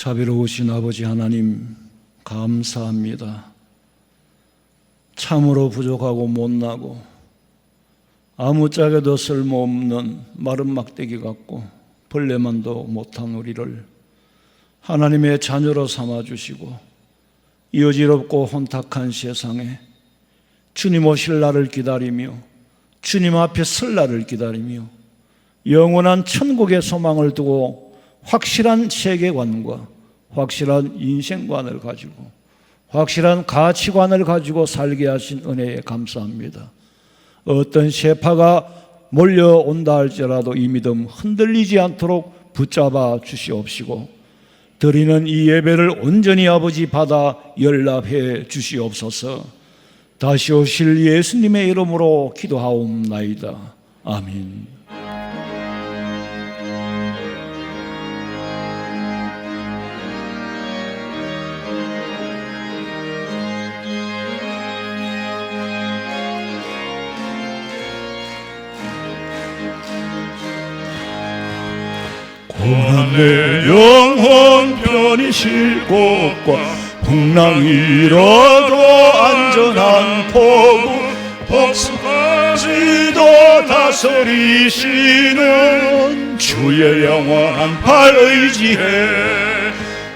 자비로우신 아버지 하나님, 감사합니다. 참으로 부족하고 못나고 아무짝에도 쓸모없는 마른 막대기 같고 벌레만도 못한 우리를 하나님의 자녀로 삼아주시고 이 어지럽고 혼탁한 세상에 주님 오실 날을 기다리며 주님 앞에 설 날을 기다리며 영원한 천국의 소망을 두고 확실한 세계관과 확실한 인생관을 가지고 확실한 가치관을 가지고 살게 하신 은혜에 감사합니다. 어떤 세파가 몰려온다 할지라도 이 믿음 흔들리지 않도록 붙잡아 주시옵시고 드리는 이 예배를 온전히 아버지 받아 연락해 주시옵소서. 다시 오실 예수님의 이름으로 기도하옵나이다. 아멘. 고난 내 영혼 편히 쉴 곳과 풍랑 위로도 안전한 포구 복수까지도 다스리시는 주의 영원한 팔 의지해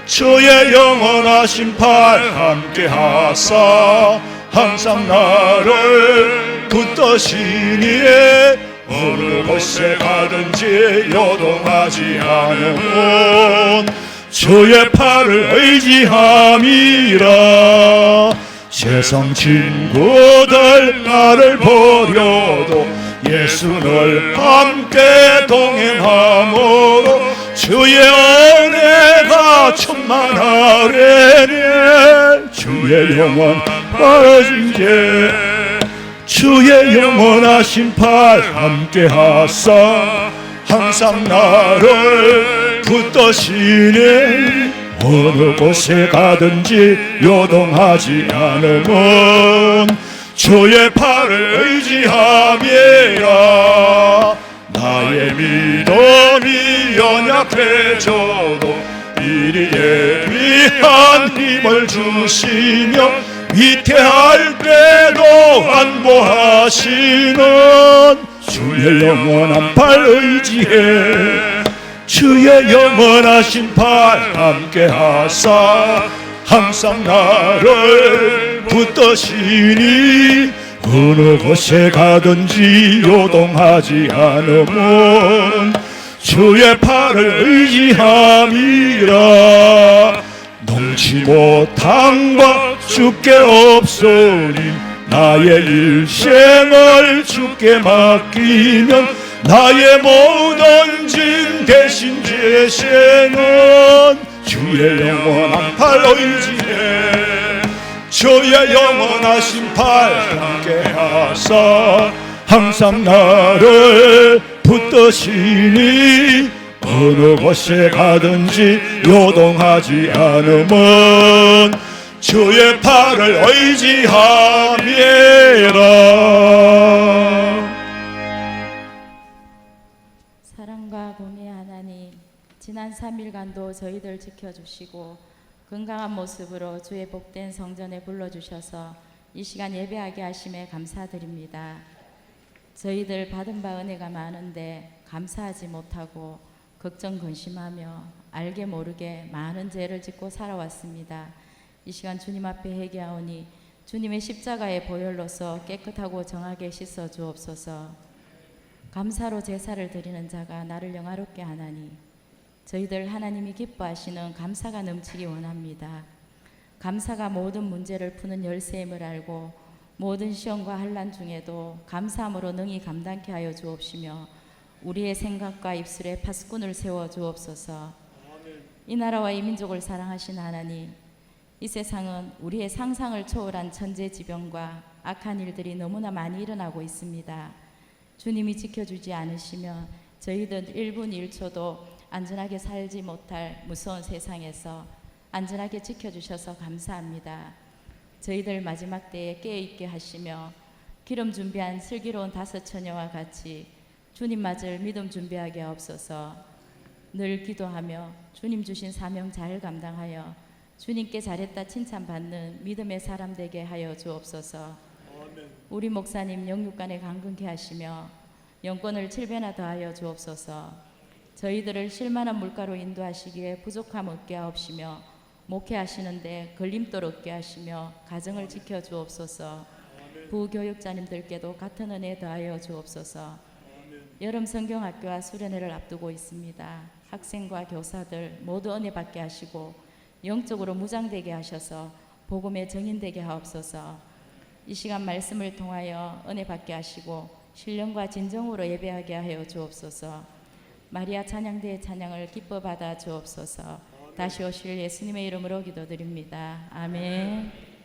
주의 영원하신 팔 함께 하사 항상 나를 붙드시니에 어느 곳에 가든지 요동하지 않으면 주의 팔을 의지함이라. 세상 친구들 나를 버려도 예수를 함께 동행함으로 주의 은혜가 충만하려니 주의 영원 팔의지에 주의 영원하신 팔 함께 하사 항상 나를 붙드시니 어느 곳에 가든지 요동하지 않으면 주의 팔을 의지함이라. 나의 믿음이 연약해져도 이리 예비한 힘을 주시며 위태할 때도 안보하시는 주의 영원한 팔 의지해 주의 영원하신 팔 함께 하사 항상 나를 붙드시니 어느 곳에 가든지 요동하지 않으면 주의 팔을 의지함이라. 넘지 못한 것 주께 없으니 나의 일생을 주께 맡기면 나의 모든 짐 대신 제시는 주의 영원한 팔 의지해 주의 영원하신 팔 함께 하사 항상 나를 붙드시니 어느 곳에 가든지 요동하지 않으면 주의 팔을 의지함이라. 사랑과 공의 하나님, 지난 3일간도 저희들 지켜주시고 건강한 모습으로 주의 복된 성전에 불러주셔서 이 시간 예배하게 하심에 감사드립니다. 저희들 받은 바 은혜가 많은데 감사하지 못하고 걱정 근심하며 알게 모르게 많은 죄를 짓고 살아왔습니다. 이 시간 주님 앞에 회개하오니 주님의 십자가의 보혈로서 깨끗하고 정하게 씻어 주옵소서. 감사로 제사를 드리는 자가 나를 영화롭게 하나니 저희들 하나님이 기뻐하시는 감사가 넘치기 원합니다. 감사가 모든 문제를 푸는 열쇠임을 알고 모든 시험과 환난 중에도 감사함으로 능히 감당케 하여 주옵시며 우리의 생각과 입술에 파수꾼을 세워 주옵소서. 이 나라와 이 민족을 사랑하신 하나님, 이 세상은 우리의 상상을 초월한 천재지변과 악한 일들이 너무나 많이 일어나고 있습니다. 주님이 지켜주지 않으시면 저희들 1분 1초도 안전하게 살지 못할 무서운 세상에서 안전하게 지켜주셔서 감사합니다. 저희들 마지막 때에 깨어있게 하시며 기름 준비한 슬기로운 5 처녀와 같이 주님 맞을 믿음 준비하게 하옵소서. 늘 기도하며 주님 주신 사명 잘 감당하여 주님께 잘했다 칭찬받는 믿음의 사람 되게 하여 주옵소서. 우리 목사님 영육간에 강건케 하시며 영권을 7배나 더하여 주옵소서. 저희들을 실만한 물가로 인도하시기에 부족함 없게 하옵시며 목회하시는데 걸림돌 없게 하시며 가정을 지켜 주옵소서. 부교육자님들께도 같은 은혜 더하여 주옵소서. 여름 성경학교와 수련회를 앞두고 있습니다. 학생과 교사들 모두 은혜 받게 하시고 영적으로 무장되게 하셔서 복음의 증인되게 하옵소서. 이 시간 말씀을 통하여 은혜 받게 하시고 신령과 진정으로 예배하게 하여 주옵소서. 마리아 찬양대의 찬양을 기뻐 받아 주옵소서. 다시 오실 예수님의 이름으로 기도드립니다. 아멘.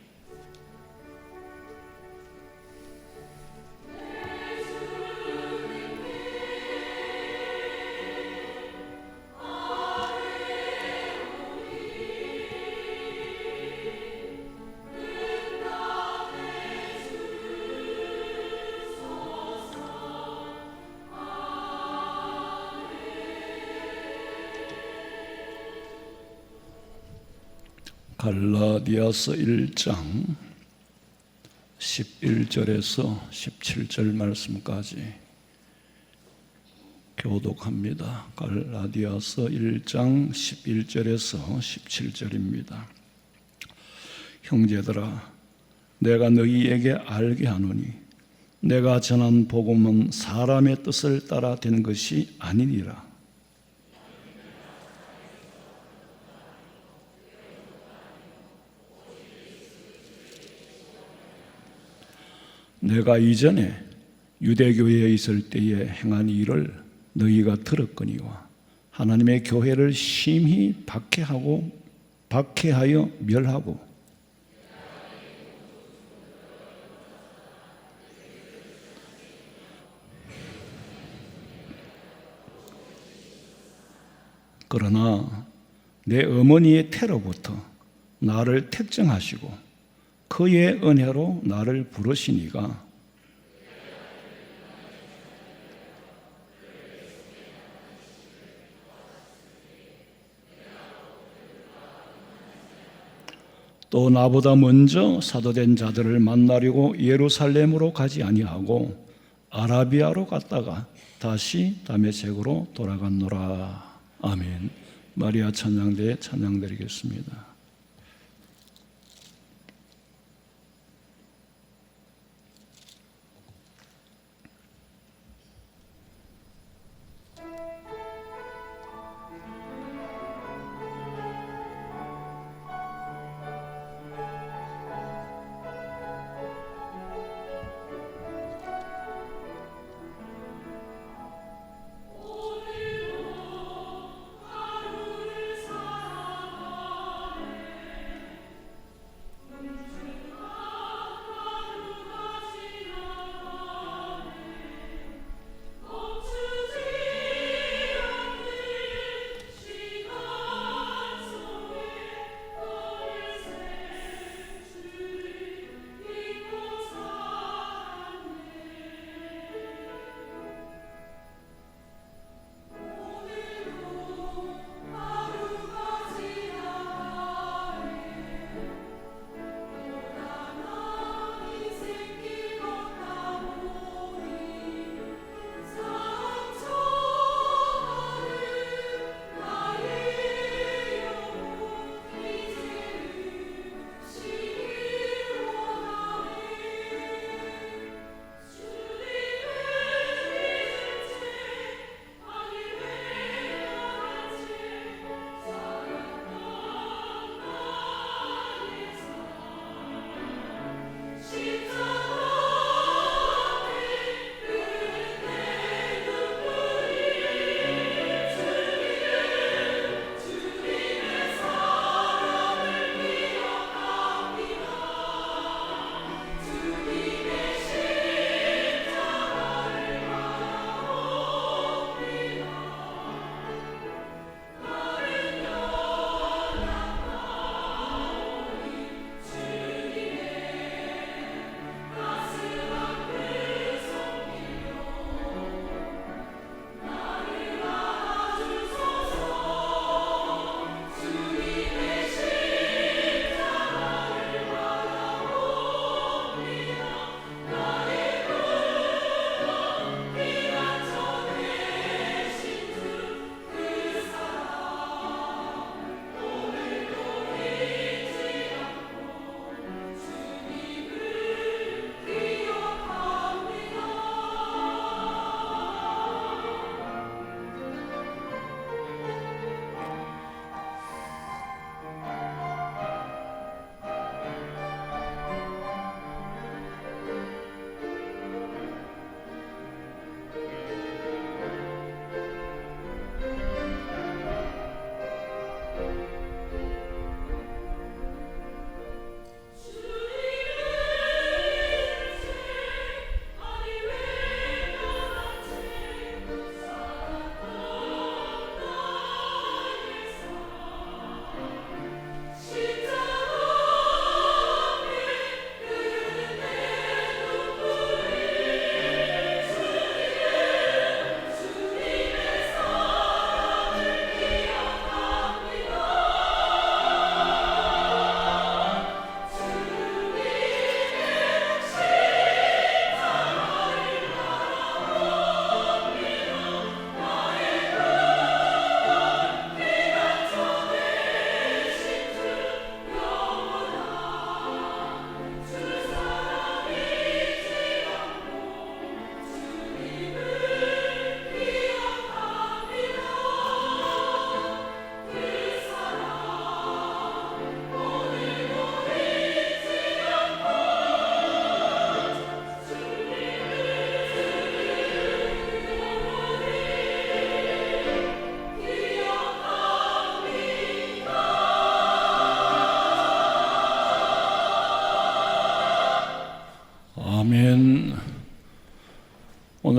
갈라디아서 1장 11절에서 17절 말씀까지 교독합니다. 갈라디아서 1장 11절에서 17절입니다. 형제들아, 내가 너희에게 알게 하노니 내가 전한 복음은 사람의 뜻을 따라 된 것이 아니니라. 내가 이전에 유대교회에 있을 때에 행한 일을 너희가 들었거니와 하나님의 교회를 심히 박해하여 멸하고 그러나 내 어머니의 태로부터 나를 택정하시고 그의 은혜로 나를 부르시니가 또 나보다 먼저 사도된 자들을 만나려고 예루살렘으로 가지 아니하고 아라비아로 갔다가 다시 다메섹으로 돌아갔노라. 아멘. 마리아 찬양대에 찬양드리겠습니다.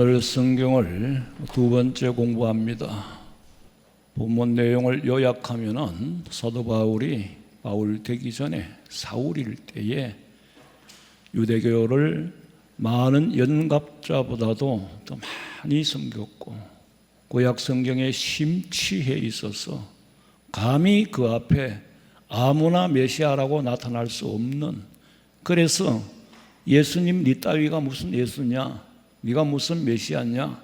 오늘 성경을 두 번째 공부합니다. 본문 내용을 요약하면은 사도 바울이 바울 되기 전에 사울일 때에 유대교를 많은 연갑자보다도 더 많이 섬겼고 구약 성경에 심취해 있어서 감히 그 앞에 아무나 메시아라고 나타날 수 없는, 그래서 예수님 네 따위가 무슨 예수냐, 네가 무슨 메시아냐,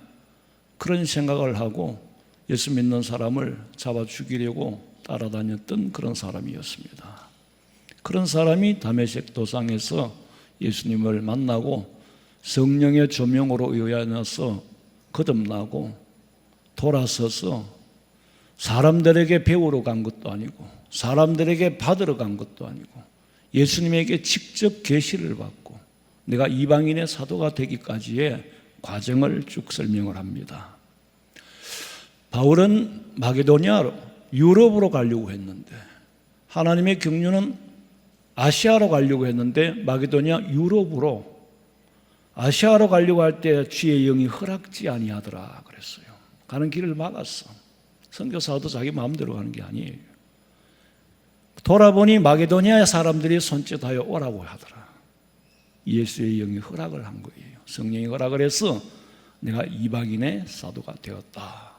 그런 생각을 하고 예수 믿는 사람을 잡아 죽이려고 따라다녔던 그런 사람이었습니다. 그런 사람이 다메섹 도상에서 예수님을 만나고 성령의 조명으로 의하여서 거듭나고 돌아서서 사람들에게 배우러 간 것도 아니고 사람들에게 받으러 간 것도 아니고 예수님에게 직접 계시를 받고 내가 이방인의 사도가 되기까지의 과정을 쭉 설명을 합니다. 바울은 마게도니아로, 유럽으로 가려고 했는데 하나님의 경륜은 아시아로 가려고 했는데 마게도니아, 유럽으로, 아시아로 가려고 할 때 주의 영이 허락지 아니하더라 그랬어요. 가는 길을 막았어. 선교사도 자기 마음대로 가는 게 아니에요. 돌아보니 마게도니아 사람들이 손짓하여 오라고 하더라. 예수의 영이 허락을 한 거예요. 성령이 허락을 해서 내가 이방인의 사도가 되었다.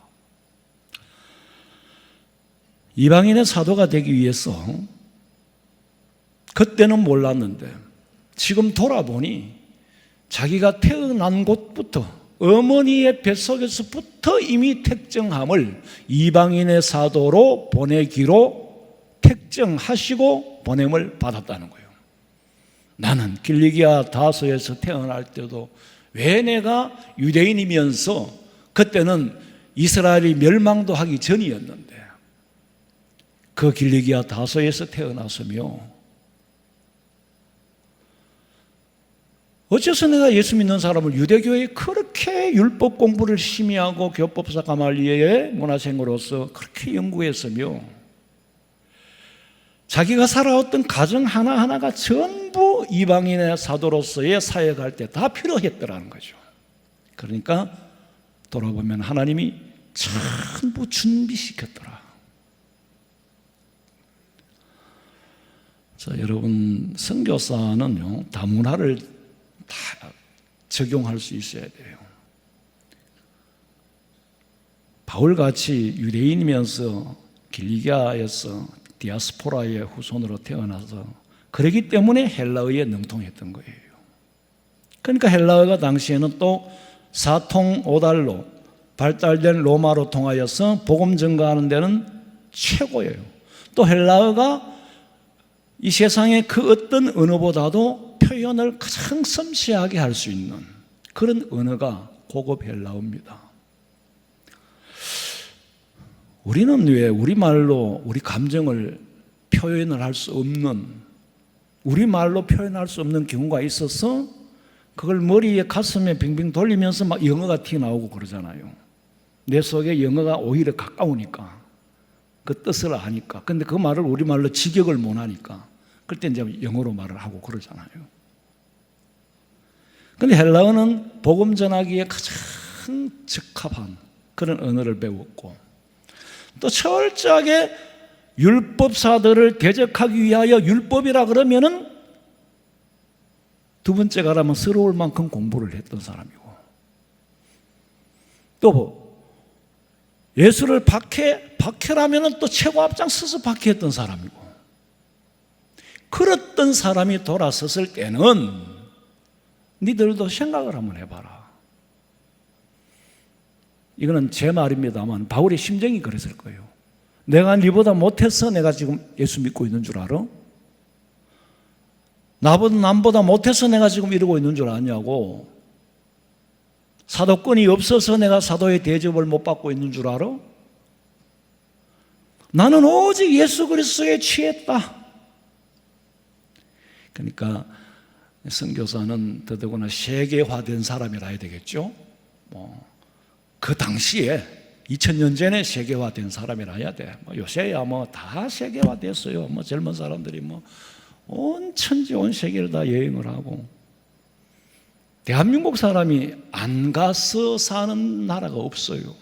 이방인의 사도가 되기 위해서 그때는 몰랐는데 지금 돌아보니 자기가 태어난 곳부터 어머니의 뱃속에서부터 이미 택정함을 이방인의 사도로 보내기로 택정하시고 보냄을 받았다는 거예요. 나는 길리기아 다소에서 태어날 때도 왜 내가 유대인이면서 그때는 이스라엘이 멸망도 하기 전이었는데 그 길리기아 다소에서 태어났으며 어째서 내가 예수 믿는 사람을 유대교에 그렇게 율법 공부를 심히 하고 교법사 가말리엘의 문화생으로서 그렇게 연구했으며 자기가 살아왔던 가정 하나하나가 전부 이방인의 사도로서의 사역할 때 다 필요했더라는 거죠. 그러니까 돌아보면 하나님이 전부 준비시켰더라. 자, 여러분, 선교사는요, 다문화를 다 적용할 수 있어야 돼요. 바울같이 유대인이면서 길리기아에서 디아스포라의 후손으로 태어나서 그러기 때문에 헬라어에 능통했던 거예요. 그러니까 헬라어가 당시에는 또 사통오달로 발달된 로마로 통하여서 복음 전가하는 데는 최고예요. 또 헬라어가 이 세상의 그 어떤 언어보다도 표현을 가장 섬세하게 할 수 있는 그런 언어가 고급 헬라어입니다. 우리는 왜 우리말로 우리 감정을 표현을 할 수 없는, 우리말로 표현할 수 없는 경우가 있어서 그걸 머리에 가슴에 빙빙 돌리면서 막 영어가 튀어나오고 그러잖아요. 내 속에 영어가 오히려 가까우니까, 그 뜻을 아니까. 근데 그 말을 우리말로 직역을 못 하니까 그때 이제 영어로 말을 하고 그러잖아요. 근데 헬라어는 복음 전하기에 가장 적합한 그런 언어를 배웠고 또 철저하게 율법사들을 대적하기 위하여 율법이라 그러면은 두 번째 가라면 서러울 만큼 공부를 했던 사람이고 또 예수를 박해라면은 또 최고 앞장서서 박해했던 사람이고 그랬던 사람이 돌아섰을 때는 니들도 생각을 한번 해봐라. 이거는 제 말입니다만 바울의 심정이 그랬을 거예요. 내가 니보다 못해서 내가 지금 예수 믿고 있는 줄 알아? 남보다 못해서 내가 지금 이러고 있는 줄 아냐고. 사도권이 없어서 내가 사도의 대접을 못 받고 있는 줄 알아? 나는 오직 예수 그리스도에 취했다. 그러니까 선교사는 더더구나 세계화된 사람이라 해야 되겠죠. 그 당시에 2000년 전에 세계화된 사람이라 해야 돼. 요새야 다 세계화됐어요. 젊은 사람들이 온 천지 온 세계를 다 여행을 하고 대한민국 사람이 안 가서 사는 나라가 없어요.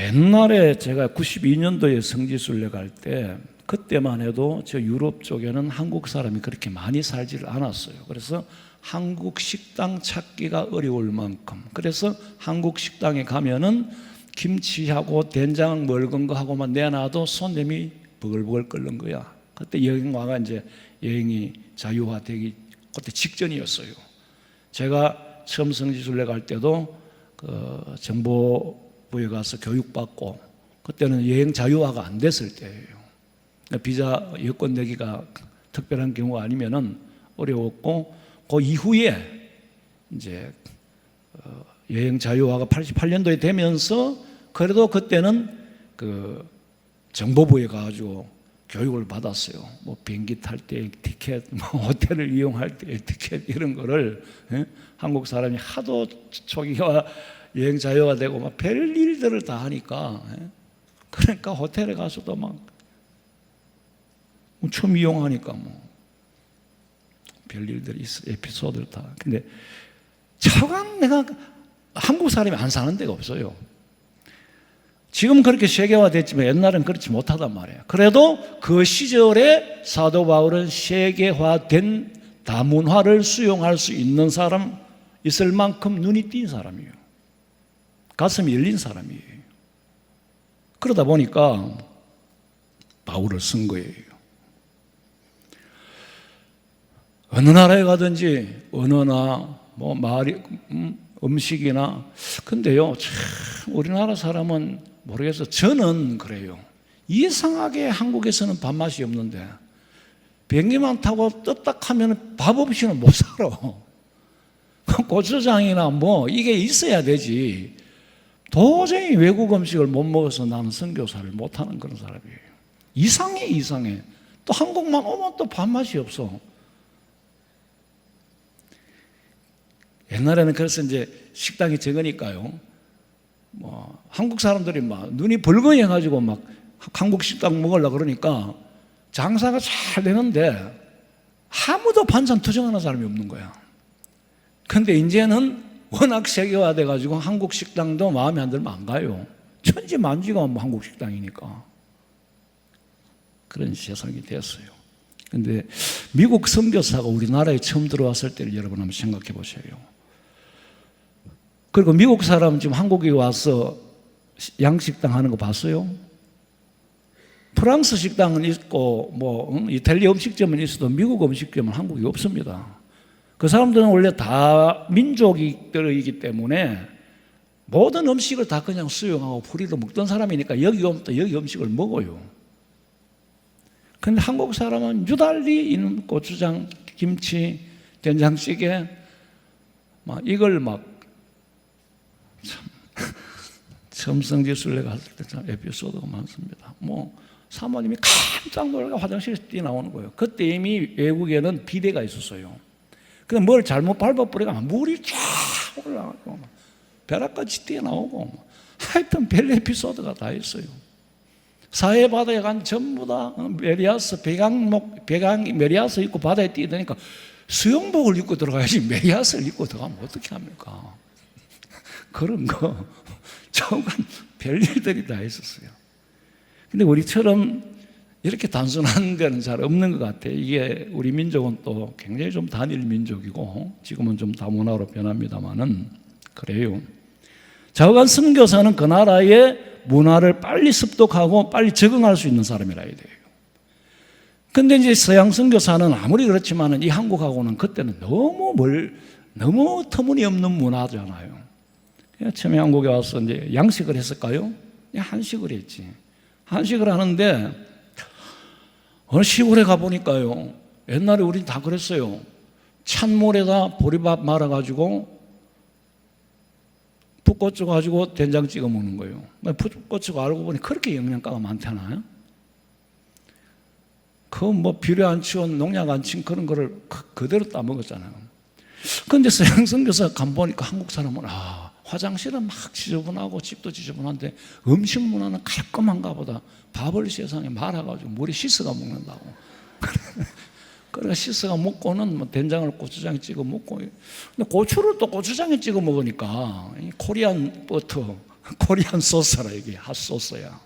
옛날에 제가 92년도에 성지순례 갈 때 그때만 해도 저 유럽 쪽에는 한국 사람이 그렇게 많이 살지를 않았어요. 그래서 한국 식당 찾기가 어려울 만큼, 그래서 한국 식당에 가면은 김치하고 된장 먹은 거 하고만 내놔도 손님이 버글버글 끓는 거야. 그때 여행화가 이제 여행이 자유화되기 그때 직전이었어요. 제가 처음 성지순례 갈 때도 그 정보부에 가서 교육받고, 그때는 여행 자유화가 안 됐을 때예요. 비자 여권 내기가 특별한 경우가 아니면은 어려웠고, 그 이후에 이제 여행 자유화가 88년도에 되면서 그래도 그때는 그 정보부에 가가지고 교육을 받았어요. 뭐 비행기 탈 때 티켓, 뭐 호텔을 이용할 때 티켓 이런 거를 한국 사람이 하도 초기화 여행 자유화 되고 막 별 일들을 다 하니까 그러니까 호텔에 가서도 막 처음 이용하니까 뭐 별일들이 있어, 에피소드를 다. 근데 차관 내가 한국 사람이 안 사는 데가 없어요. 지금 그렇게 세계화됐지만 옛날엔 그렇지 못하단 말이에요. 그래도 그 시절에 사도 바울은 세계화된 다문화를 수용할 수 있는 사람 있을 만큼 눈이 띈 사람이에요. 가슴이 열린 사람이에요. 그러다 보니까 바울을 쓴 거예요. 어느 나라에 가든지 언어나 뭐 말이 음식이나, 근데요 참 우리나라 사람은 모르겠어요. 저는 그래요. 이상하게 한국에서는 밥맛이 없는데 비행기만 타고 떴다 하면 밥 없이는 못 살아. 고추장이나 뭐 이게 있어야 되지. 도저히 외국 음식을 못 먹어서 나는 선교사를 못하는 그런 사람이에요. 이상해. 또 한국만 오면 또 밥맛이 없어. 옛날에는 그래서 이제 식당이 적으니까요. 뭐 한국 사람들이 막 눈이 벌거해가지고 막 한국 식당 먹으려고 그러니까 장사가 잘 되는데 아무도 반찬 투정하는 사람이 없는 거야. 근데 이제는 워낙 세계화돼가지고 한국 식당도 마음에 안 들면 안 가요. 천지만지가 뭐 한국 식당이니까. 그런 세상이 됐어요. 근데 미국 선교사가 우리나라에 처음 들어왔을 때를 여러분 한번 생각해 보세요. 그리고 미국 사람 지금 한국에 와서 양식당 하는 거 봤어요? 프랑스 식당은 있고 뭐 이탈리아 음식점은 있어도 미국 음식점은 한국에 없습니다. 그 사람들은 원래 다 민족이기 때문에 모든 음식을 다 그냥 수용하고 풀이로 먹던 사람이니까 여기 오면 또 여기 음식을 먹어요. 근데 한국 사람은 유달리 있는 고추장, 김치, 된장찌개 막 이걸 막 처음 성지순례 갔을 때 참 에피소드가 많습니다. 뭐 사모님이 깜짝 놀라서 화장실에서 뛰어나오는 거예요. 그때 이미 외국에는 비데가 있었어요. 그래서 뭘 잘못 밟아버리가 물이 쫙 올라가고 벼락까지 뛰어나오고 하여튼 별 에피소드가 다 있어요. 사해바다에 간 전부 다 메리아스 메리아스 입고 바다에 뛰어드니까 수영복을 입고 들어가야지 메리아스를 입고 들어가면 어떻게 합니까? 그런 거 조금 별일들이 다 있었어요. 근데 우리처럼 이렇게 단순한 데는 잘 없는 것 같아요. 이게 우리 민족은 또 굉장히 좀 단일 민족이고 지금은 좀 다문화로 변합니다만은 그래요. 좌우간 선교사는 그 나라의 문화를 빨리 습득하고 빨리 적응할 수 있는 사람이라 해야 돼요. 근데 이제 서양 선교사는 아무리 그렇지만은 이 한국하고는 그때는 너무 터무니없는 문화잖아요. 처음에 한국에 와서 이제 양식을 했을까요? 한식을 했지. 한식을 하는데 어느 시골에 가보니까요. 옛날에 우린 다 그랬어요. 찬물에다 보리밥 말아가지고 풋고추 가지고 된장 찍어 먹는 거예요. 풋고추가 알고 보니 그렇게 영양가가 많잖아요. 그 뭐 비료 안 치운 농약 안 친 그런 거를 그대로 따먹었잖아요. 그런데 서양 선교사가 가보니까 한국 사람은 화장실은 막 지저분하고 집도 지저분한데 음식 문화는 깔끔한가 보다. 밥을 세상에 말아가지고 물에 씻어가 먹는다고. 그러니까 씻어가 먹고는 뭐 된장을 고추장에 찍어 먹고, 근데 고추를 또 고추장에 찍어 먹으니까 이 코리안 버터, 코리안 소스라, 이게 핫소스야.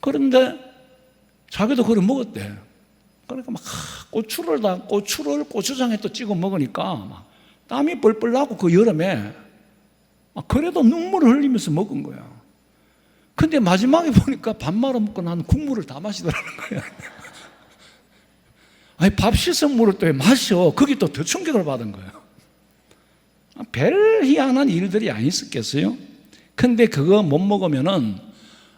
그런데 자기도 그걸 먹었대. 그러니까 막 고추를 고추장에 또 찍어 먹으니까 막 땀이 뻘뻘 나고, 그 여름에 그래도 눈물을 흘리면서 먹은 거야. 근데 마지막에 보니까 밥 말아 먹고 난 국물을 다 마시더라는 거야. 아니, 밥 씻은 물을 또 마셔. 거기 또 더 충격을 받은 거예요. 별 희한한 일들이 안 있었겠어요? 근데 그거 못 먹으면은,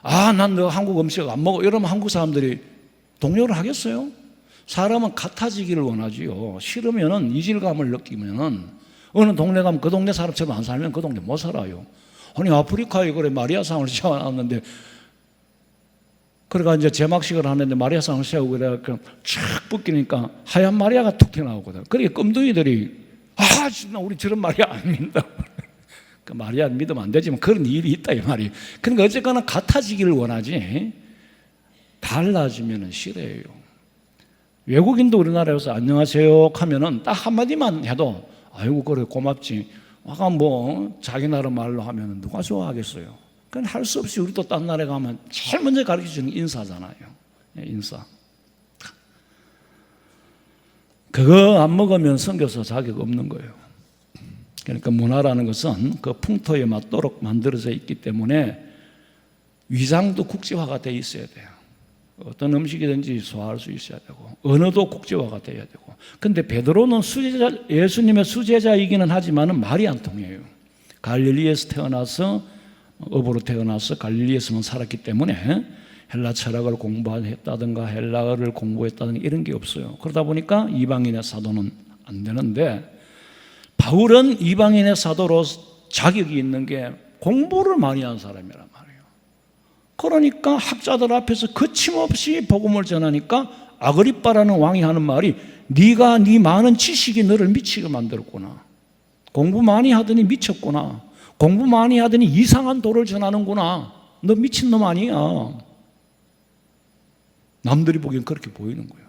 난 너 한국 음식 안 먹어, 이러면 한국 사람들이 동요를 하겠어요? 사람은 같아지기를 원하지요. 싫으면은, 이질감을 느끼면은, 어느 동네 가면 그 동네 사람처럼 안 살면 그 동네 못 살아요. 아니, 아프리카에 그래 마리아상을 세워놨는데, 그러니까 이제 제막식을 하는데 마리아상을 세우고 그래갖고 촥 벗기니까 하얀 마리아가 툭 튀어나오거든. 그러니까 끔둥이들이, 진짜 우리 저런 마리아 안 믿는다. 그 마리아 믿으면 안 되지만 그런 일이 있다, 이 말이. 그러니까 어쨌거나 같아지기를 원하지, 달라지면은 싫어해요. 외국인도 우리나라에서 안녕하세요 하면은 딱 한마디만 해도, 아이고, 그래, 고맙지. 아까 뭐 자기 나라 말로 하면 누가 좋아하겠어요? 그건 할 수 없이 우리 또 딴 나라에 가면 제일 먼저 가르쳐주는 인사잖아요. 인사. 그거 안 먹으면 선교사 자격 없는 거예요. 그러니까 문화라는 것은 그 풍토에 맞도록 만들어져 있기 때문에 위장도 국제화가 돼 있어야 돼요. 어떤 음식이든지 소화할 수 있어야 되고, 언어도 국제화가 돼야 되고. 근데 베드로는 예수님의 수제자이기는 하지만은 말이 안 통해요. 갈릴리에서 태어나서, 어부로 태어나서 갈릴리에서만 살았기 때문에 헬라 철학을 공부했다든가 헬라어를 공부했다든가 이런 게 없어요. 그러다 보니까 이방인의 사도는 안 되는데, 바울은 이방인의 사도로 자격이 있는 게 공부를 많이 한 사람이란 말이에요. 그러니까 학자들 앞에서 거침없이 복음을 전하니까 아그리빠라는 왕이 하는 말이, 네가 네 많은 지식이 너를 미치게 만들었구나. 공부 많이 하더니 미쳤구나. 공부 많이 하더니 이상한 도를 전하는구나. 너 미친놈 아니야. 남들이 보기엔 그렇게 보이는 거예요.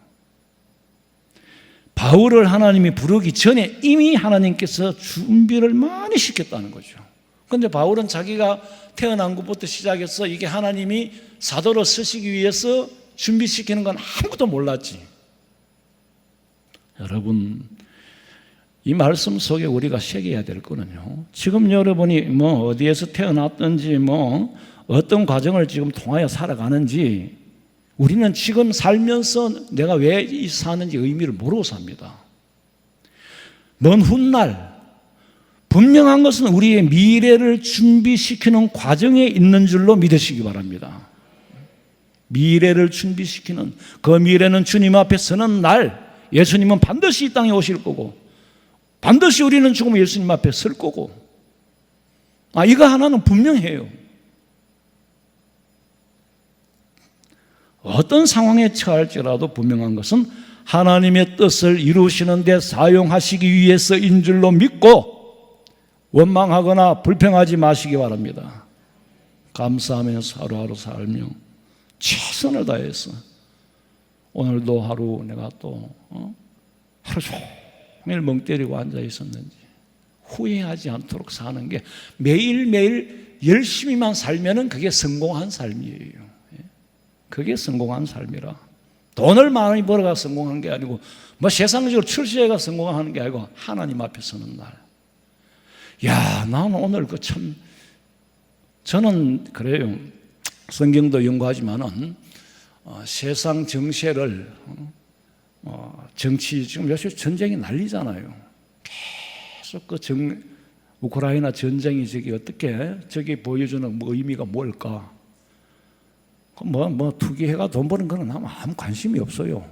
바울을 하나님이 부르기 전에 이미 하나님께서 준비를 많이 시켰다는 거죠. 그런데 바울은 자기가 태어난 것부터 시작해서 이게 하나님이 사도로 쓰시기 위해서 준비시키는 건 아무것도 몰랐지. 여러분, 이 말씀 속에 우리가 새겨야 될 거는요, 지금 여러분이 뭐 어디에서 태어났든지 뭐 어떤 과정을 지금 통하여 살아가는지, 우리는 지금 살면서 내가 왜 사는지 의미를 모르고 삽니다. 먼 훗날 분명한 것은 우리의 미래를 준비시키는 과정에 있는 줄로 믿으시기 바랍니다. 미래를 준비시키는, 그 미래는 주님 앞에 서는 날, 예수님은 반드시 이 땅에 오실 거고, 반드시 우리는 죽으면 예수님 앞에 설 거고, 이거 하나는 분명해요. 어떤 상황에 처할지라도 분명한 것은 하나님의 뜻을 이루시는 데 사용하시기 위해서인 줄로 믿고 원망하거나 불평하지 마시기 바랍니다. 감사하면서 하루하루 살며 최선을 다해서, 오늘도 하루 내가 또 하루 종일 멍 때리고 앉아 있었는지 후회하지 않도록 사는 게, 매일매일 열심히만 살면은 그게 성공한 삶이에요. 그게 성공한 삶이라. 돈을 많이 벌어가 성공한 게 아니고, 뭐 세상적으로 출세해가 성공하는 게 아니고, 하나님 앞에 서는 날. 나는 오늘 저는 그래요. 성경도 연구하지만은 세상 정세를, 정치, 지금 요새 전쟁이 난리잖아요. 계속 우크라이나 전쟁이 저게 보여주는 의미가 뭘까? 투기해가 돈 버는 거는 아무 관심이 없어요.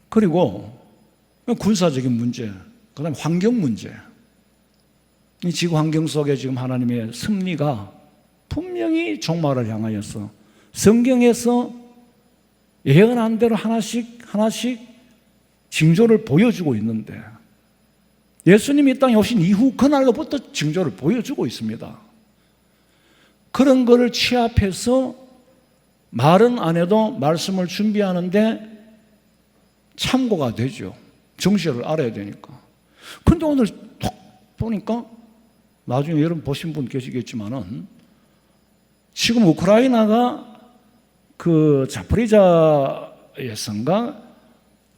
그리고 군사적인 문제, 그 다음에 환경 문제. 이 지구 환경 속에 지금 하나님의 섭리가 분명히 종말을 향하여서 성경에서 예언한 대로 하나씩 징조를 보여주고 있는데, 예수님이 이 땅에 오신 이후 그날로부터 징조를 보여주고 있습니다. 그런 거를 취합해서 말은 안 해도 말씀을 준비하는데 참고가 되죠. 정신을 알아야 되니까. 근데 오늘 톡 보니까 나중에 여러분 보신 분 계시겠지만은 지금 우크라이나가 그 자포리자에선가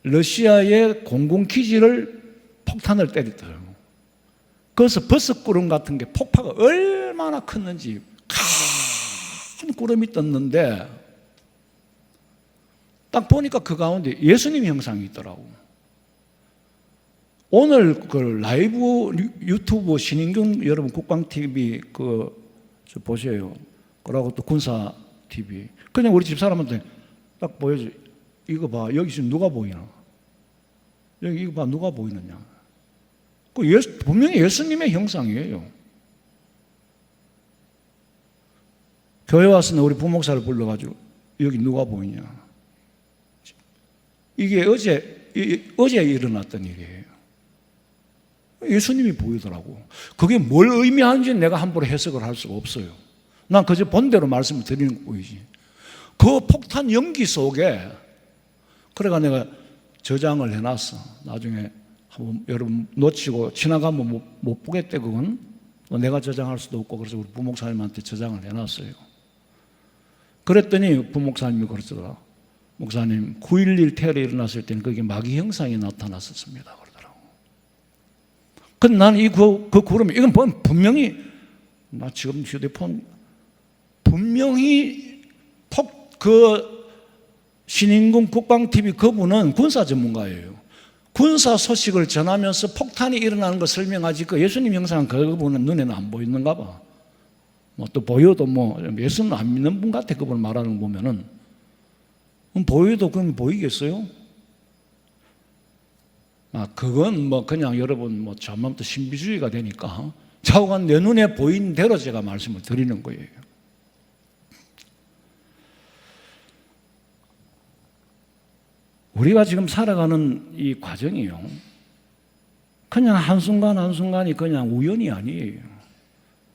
러시아의 공군기지를 폭탄을 때렸어요. 그래서 버섯구름 같은 게 폭파가 얼마나 컸는지 큰 구름이 떴는데 딱 보니까 그 가운데 예수님 형상이 있더라고. 오늘 그 라이브 유튜브 신인균 여러분 국방TV 저 보세요. 그러고 또 군사TV. 그냥 우리 집사람한테 딱 보여줘. 이거 봐. 여기 지금 누가 보이나? 여기 이거 봐. 누가 보이느냐? 분명히 예수님의 형상이에요. 교회 와서 우리 부목사를 불러가지고 여기 누가 보이냐? 이게 어제 일어났던 일이에요. 예수님이 보이더라고. 그게 뭘 의미하는지 내가 함부로 해석을 할 수가 없어요. 난 그저 본대로 말씀을 드리는 거이지. 그 폭탄 연기 속에 그래가 내가 저장을 해놨어. 나중에 한번 여러분 놓치고 지나가면 못 보겠대. 그건 내가 저장할 수도 없고. 그래서 우리 부목사님한테 저장을 해놨어요. 그랬더니 부목사님이 그러더라. 목사님 9.11 테러 일어났을 때는 그게 마귀 형상이 나타났었습니다. 그러더라고. 근데 나는 그 구름이 이건 분명히 나 지금 휴대폰 분명히 신인군 국방TV 그분은 군사 전문가예요. 군사 소식을 전하면서 폭탄이 일어나는 걸 설명하지 그 예수님 형상 그분은 눈에는 안 보이는가 봐. 또 보여도 예수는 안 믿는 분 같아. 그분 말하는 거 보면은. 보여도 그럼 보이겠어요? 그건 그냥 여러분 잘못부터 신비주의가 되니까 좌우간 내 눈에 보이는 대로 제가 말씀을 드리는 거예요. 우리가 지금 살아가는 이 과정이요. 그냥 한순간 한순간이 그냥 우연이 아니에요.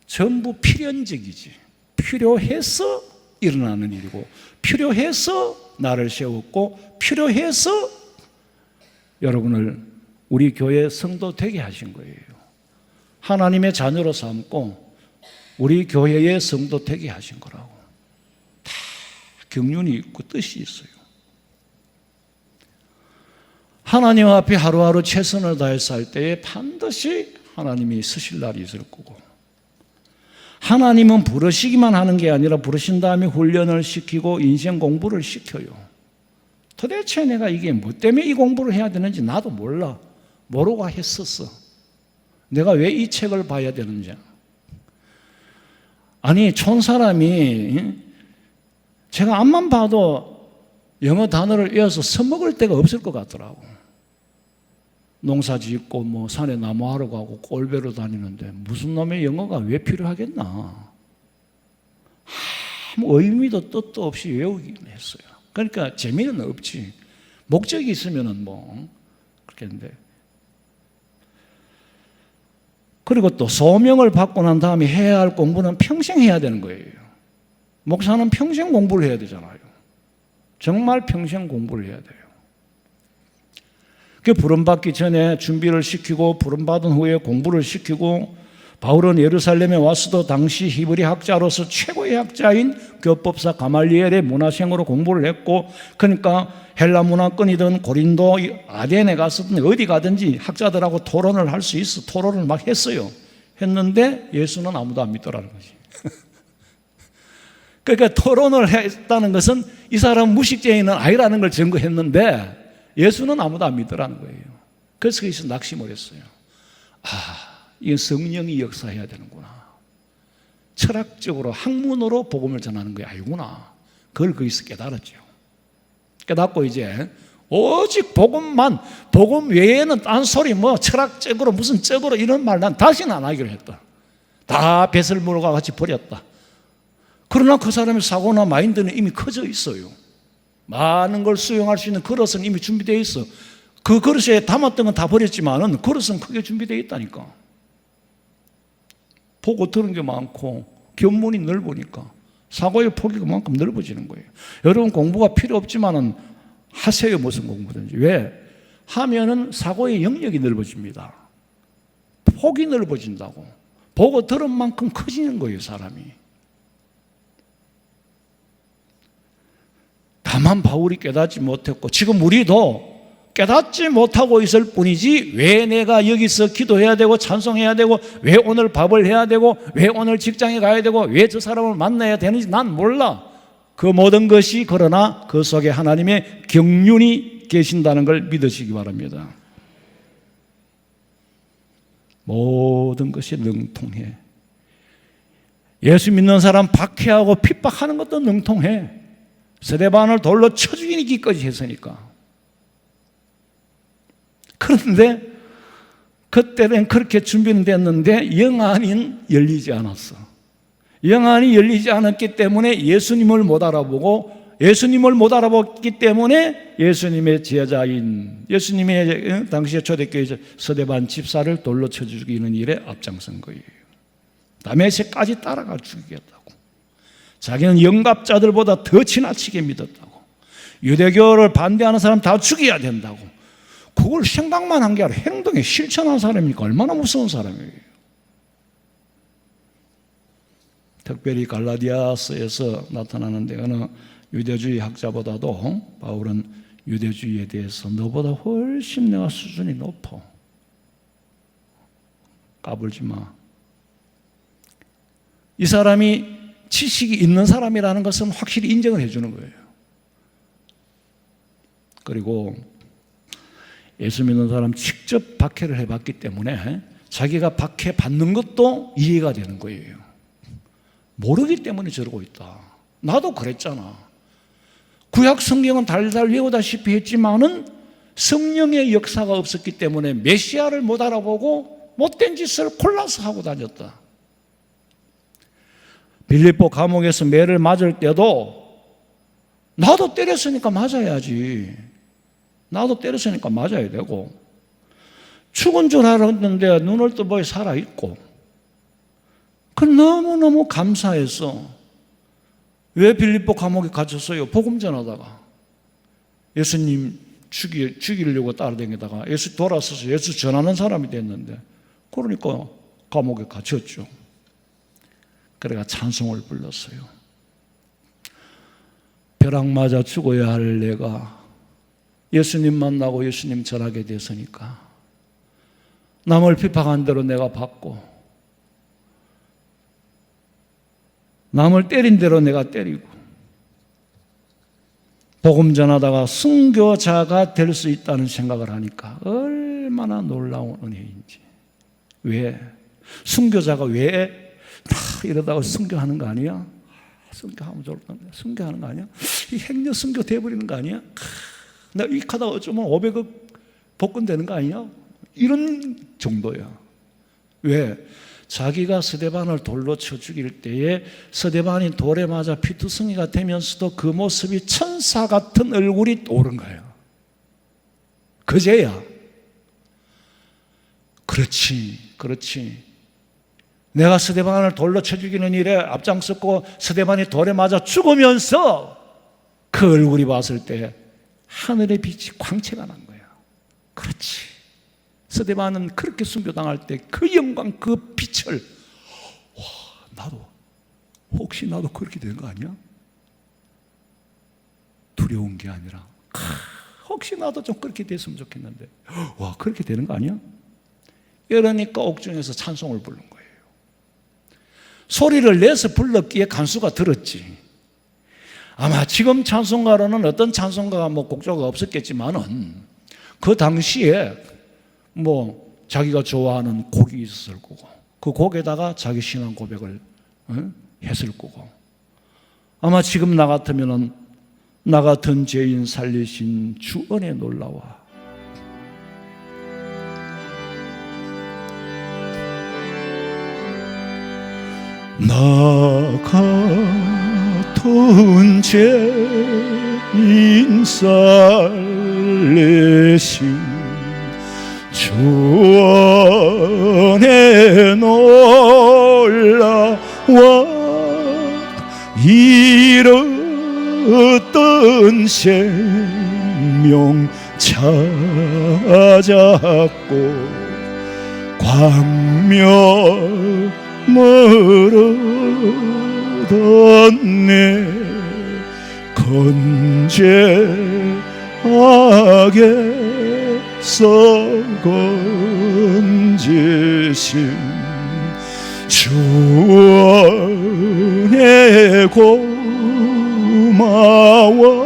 전부 필연적이지. 필요해서 일어나는 일이고 필요해서 나를 세웠고 필요해서 여러분을 우리 교회 성도 되게 하신 거예요. 하나님의 자녀로 삼고 우리 교회의 성도 되게 하신 거라고. 다 경륜이 있고 뜻이 있어요. 하나님 앞에 하루하루 최선을 다해서 할 때에 반드시 하나님이 쓰실 날이 있을 거고 하나님은 부르시기만 하는 게 아니라 부르신 다음에 훈련을 시키고 인생 공부를 시켜요. 도대체 내가 이게 뭐 때문에 이 공부를 해야 되는지 나도 몰라. 모르고 했었어. 내가 왜 이 책을 봐야 되는지. 아니 촌사람이 제가 앞만 봐도 영어 단어를 외워서 써먹을 데가 없을 것 같더라고. 농사 짓고 산에 나무하러 가고 꼴배로 다니는데 무슨 놈의 영어가 왜 필요하겠나. 아무 의미도 뜻도 없이 외우긴 했어요. 그러니까 재미는 없지. 목적이 있으면은 그렇게 했는데. 그리고 또 소명을 받고 난 다음에 해야 할 공부는 평생 해야 되는 거예요. 목사는 평생 공부를 해야 되잖아요. 정말 평생 공부를 해야 돼요. 그 부름받기 전에 준비를 시키고 부름받은 후에 공부를 시키고 바울은 예루살렘에 와서도 당시 히브리 학자로서 최고의 학자인 교법사 가말리엘의 문화생으로 공부를 했고 그러니까 헬라 문화권이든 고린도 아덴에 갔었든 어디 가든지 학자들하고 토론을 할 수 있어. 토론을 막 했어요. 했는데 예수는 아무도 안 믿더라는 거지. 그러니까 토론을 했다는 것은 이 사람 무식쟁이는 아니라는 걸 증거했는데 예수는 아무도 안 믿더라는 거예요. 그래서 거기서 낙심을 했어요. 이건 성령이 역사해야 되는구나. 철학적으로 학문으로 복음을 전하는 게 아니구나. 그걸 거기서 깨달았죠. 깨닫고 이제 오직 복음 외에는 딴소리 철학적으로 무슨 적으로 이런 말 난 다시는 안 하기로 했다. 다 배설물과 같이 버렸다. 그러나 그 사람의 사고나 마인드는 이미 커져 있어요. 많은 걸 수용할 수 있는 그릇은 이미 준비되어 있어. 그 그릇에 담았던 건 다 버렸지만은 그릇은 크게 준비되어 있다니까. 보고 들은 게 많고 견문이 넓으니까 사고의 폭이 그만큼 넓어지는 거예요. 여러분 공부가 필요 없지만은 하세요. 무슨 공부든지. 왜? 하면은 사고의 영역이 넓어집니다. 폭이 넓어진다고. 보고 들은 만큼 커지는 거예요, 사람이. 다만 바울이 깨닫지 못했고 지금 우리도 깨닫지 못하고 있을 뿐이지 왜 내가 여기서 기도해야 되고 찬송해야 되고 왜 오늘 밥을 해야 되고 왜 오늘 직장에 가야 되고 왜 저 사람을 만나야 되는지 난 몰라. 그 모든 것이 그러나 그 속에 하나님의 경륜이 계신다는 걸 믿으시기 바랍니다. 모든 것이 능통해. 예수 믿는 사람 박해하고 핍박하는 것도 능통해. 스데반을 돌로 쳐 죽이기까지 했으니까. 그런데 그때는 그렇게 준비는 됐는데 영안이 열리지 않았어. 영안이 열리지 않았기 때문에 예수님을 못 알아보고 예수님을 못 알아봤기 때문에 예수님의 제자인 예수님의 당시에 초대교회 스데반 집사를 돌로 쳐 죽이는 일에 앞장선 거예요. 다메섹까지 따라가 죽이겠다고. 자기는 영갑자들보다 더 지나치게 믿었다고. 유대교를 반대하는 사람 다 죽여야 된다고. 그걸 생각만 한 게 아니라 행동에 실천한 사람이니까 얼마나 무서운 사람이에요. 특별히 갈라디아서에서 나타나는데 어느 유대주의 학자보다도 바울은 유대주의에 대해서 너보다 훨씬 내가 수준이 높아. 까불지 마. 이 사람이 지식이 있는 사람이라는 것은 확실히 인정을 해주는 거예요. 그리고 예수 믿는 사람 직접 박해를 해봤기 때문에 자기가 박해받는 것도 이해가 되는 거예요. 모르기 때문에 저러고 있다. 나도 그랬잖아. 구약 성경은 달달 외우다시피 했지만은 성령의 역사가 없었기 때문에 메시아를 못 알아보고 못된 짓을 골라서 하고 다녔다. 빌립보 감옥에서 매를 맞을 때도 나도 때렸으니까 맞아야지. 나도 때렸으니까 맞아야 되고 죽은 줄 알았는데 눈을 떠보니 살아있고 그 너무너무 감사해서 왜 빌립보 감옥에 갇혔어요? 복음 전하다가 예수님 죽이려고 따라다니다가 예수 돌아서서 예수 전하는 사람이 됐는데 그러니까 감옥에 갇혔죠. 그래가 찬송을 불렀어요. 벼락 맞아 죽어야 할 내가 예수님 만나고 예수님 전하게 됐으니까 남을 비판한 대로 내가 받고 남을 때린 대로 내가 때리고 복음 전하다가 순교자가 될 수 있다는 생각을 하니까 얼마나 놀라운 은혜인지. 왜? 순교자가 왜 다 이러다가 순교하는 거 아니야? 순교하면 좋을까? 순교하는 거 아니야? 이 행여 순교 돼버리는 거 아니야? 나 이익하다 어쩌면 500억 복권 되는 거 아니야? 이런 정도야. 왜? 자기가 스데반을 돌로 쳐 죽일 때에 스데반이 돌에 맞아 피투성이가 되면서도 그 모습이 천사 같은 얼굴이 오른 거예요. 그제야. 그렇지. 내가 스데반을 돌로 쳐 죽이는 일에 앞장섰고 스데반이 돌에 맞아 죽으면서 그 얼굴이 봤을 때 하늘의 빛이 광채가 난 거야. 그렇지. 스데반은 그렇게 순교당할 때 그 영광, 그 빛을 혹시 나도 그렇게 된 거 아니야? 두려운 게 아니라 혹시 나도 좀 그렇게 됐으면 좋겠는데 그렇게 되는 거 아니야? 이러니까 옥중에서 찬송을 부른 거예요. 소리를 내서 불렀기에 간수가 들었지. 아마 지금 찬송가로는 어떤 찬송가가 곡조가 없었겠지만은 그 당시에 자기가 좋아하는 곡이 있었을 거고 그 곡에다가 자기 신앙 고백을 했을 거고 아마 지금 나 같으면은 나 같은 죄인 살리신 주 은혜 놀라와 나 같은 죄인 살리신 주 은혜 놀라와 이 어떤 생명 찾았고 광명 멀었던 내 건재하게서 건지신 주원의 고마워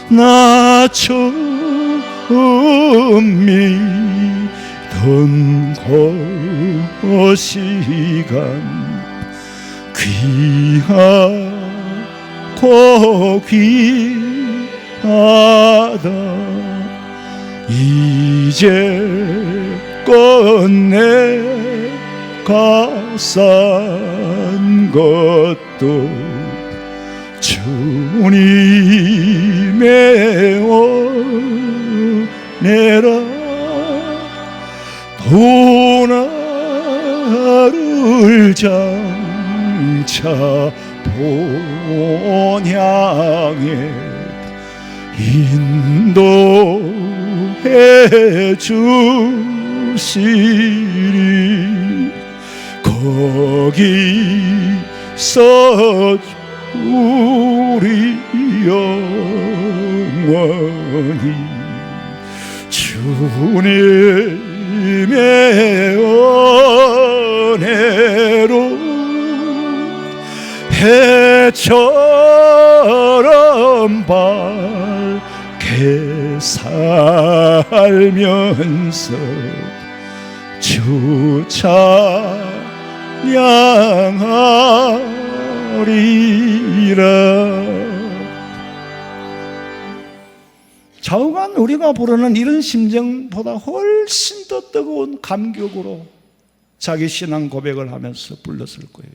나 처음 믿던 그 시간 귀하고 귀하다 이제껏 내가 산 것도 주님의 은혜라 도나를 장차 본향에 인도해 주시리 거기서 우리 영원히 주님의 은혜로 해처럼 밝게 살면서 주 찬양하리라. 좌우간 우리가 부르는 이런 심정보다 훨씬 더 뜨거운 감격으로 자기 신앙 고백을 하면서 불렀을 거예요.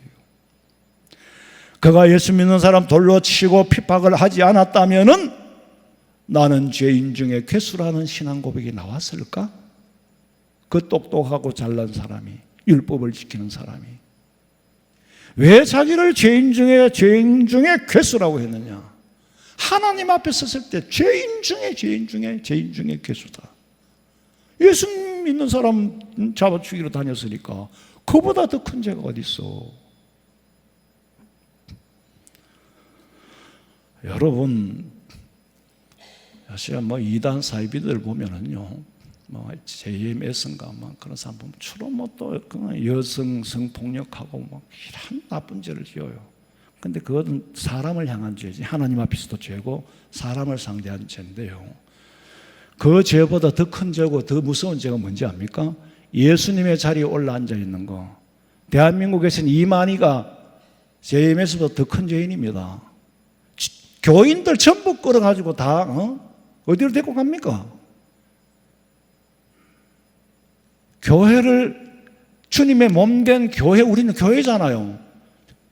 그가 예수 믿는 사람 돌로 치고 핍박을 하지 않았다면은 나는 죄인 중에 괴수라는 신앙 고백이 나왔을까? 그 똑똑하고 잘난 사람이, 율법을 지키는 사람이 왜 자기를 죄인 중에 괴수라고 했느냐? 하나님 앞에 섰을 때 죄인 중에 괴수다. 예수 믿는 사람 잡아 죽이러 다녔으니까 그보다 더 큰 죄가 어디 있어? 여러분, 사실 이단 사이비들 보면은요, JMS인가 그런 사람 보면 주로 또 여성 성폭력하고 이런 나쁜 죄를 지어요. 근데 그것은 사람을 향한 죄지 하나님 앞에서도 죄고 사람을 상대한 죄인데요. 그 죄보다 더 큰 죄고 더 무서운 죄가 뭔지 압니까? 예수님의 자리에 올라앉아 있는 거. 대한민국에서는 이만희가 JMS보다 더 큰 죄인입니다. 교인들 전부 끌어가지고 다 어디로 데리고 갑니까? 교회를, 주님의 몸된 교회, 우리는 교회잖아요.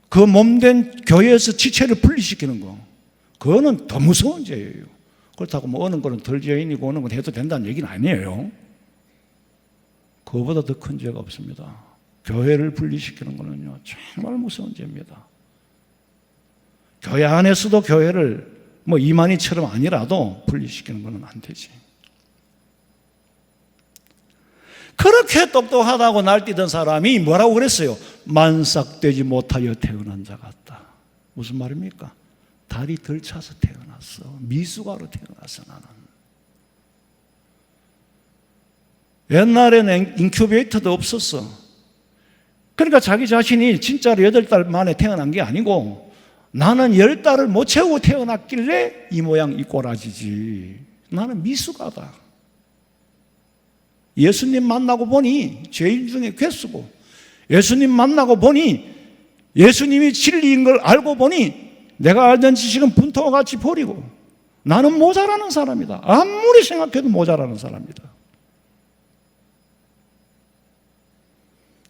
그 몸된 교회에서 지체를 분리시키는 거, 그거는 더 무서운 죄예요. 그렇다고 어느 거는 덜 죄인이고 어느 건 해도 된다는 얘기는 아니에요. 그거보다 더 큰 죄가 없습니다. 교회를 분리시키는 거는요, 정말 무서운 죄입니다. 교회 안에서도 교회를 이만희처럼 아니라도 분리시키는 거는 안 되지. 그렇게 똑똑하다고 날뛰던 사람이 뭐라고 그랬어요? 만삭되지 못하여 태어난 자 같다. 무슨 말입니까? 다리 덜 차서 태어났어. 미숙아로 태어났어. 나는. 옛날에는 인큐베이터도 없었어. 그러니까 자기 자신이 진짜로 8달 만에 태어난 게 아니고 나는 10달을 못 채우고 태어났길래 이 모양 이 꼬라지지. 나는 미숙아다. 예수님 만나고 보니 죄인 중에 괴수고, 예수님 만나고 보니 예수님이 진리인 걸 알고 보니 내가 알던 지식은 분토와 같이 버리고 나는 모자라는 사람이다. 아무리 생각해도 모자라는 사람이다.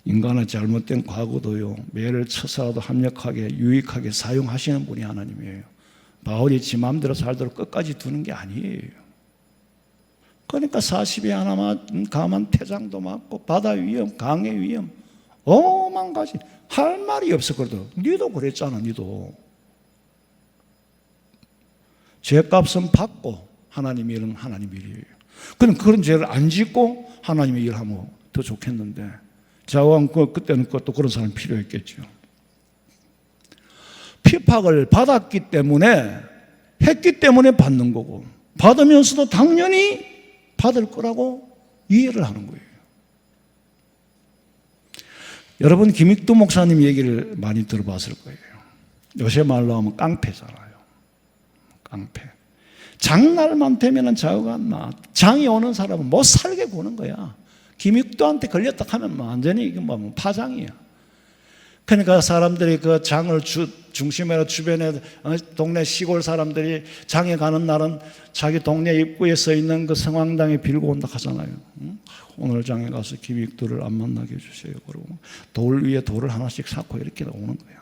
인간의 잘못된 과거도요, 매를 쳐서라도 합력하게 유익하게 사용하시는 분이 하나님이에요. 바울이 지 마음대로 살도록 끝까지 두는 게 아니에요. 그러니까 40에 하나만 가만 태장도 맞고 바다 위험, 강의 위험, 오만 가지 할 말이 없었거든. 니도 그랬잖아. 니도 죄값은 받고 하나님의 일은 하나님의 일이에요. 그럼 그런 죄를 안 짓고 하나님의 일을 하면 더 좋겠는데 자왕 그때는 또 그런 사람이 필요했겠죠. 핍박을 받았기 때문에 했기 때문에 받는 거고 받으면서도 당연히 받을 거라고 이해를 하는 거예요. 여러분 김익두 목사님 얘기를 많이 들어봤을 거예요. 요새 말로 하면 깡패잖아요. 깡패. 장날만 되면은 자유가 안 나. 장이 오는 사람은 못 살게 구는 거야. 김익두한테 걸렸다 하면 완전히 이게 뭐 파장이야. 그러니까 사람들이 그 장을 중심으로 주변에 동네 시골 사람들이 장에 가는 날은 자기 동네 입구에 서 있는 그 성황당에 빌고 온다 하잖아요. 오늘 장에 가서 김익두를 안 만나게 해주세요. 그러고 돌 위에 돌을 하나씩 쌓고 이렇게 오는 거예요.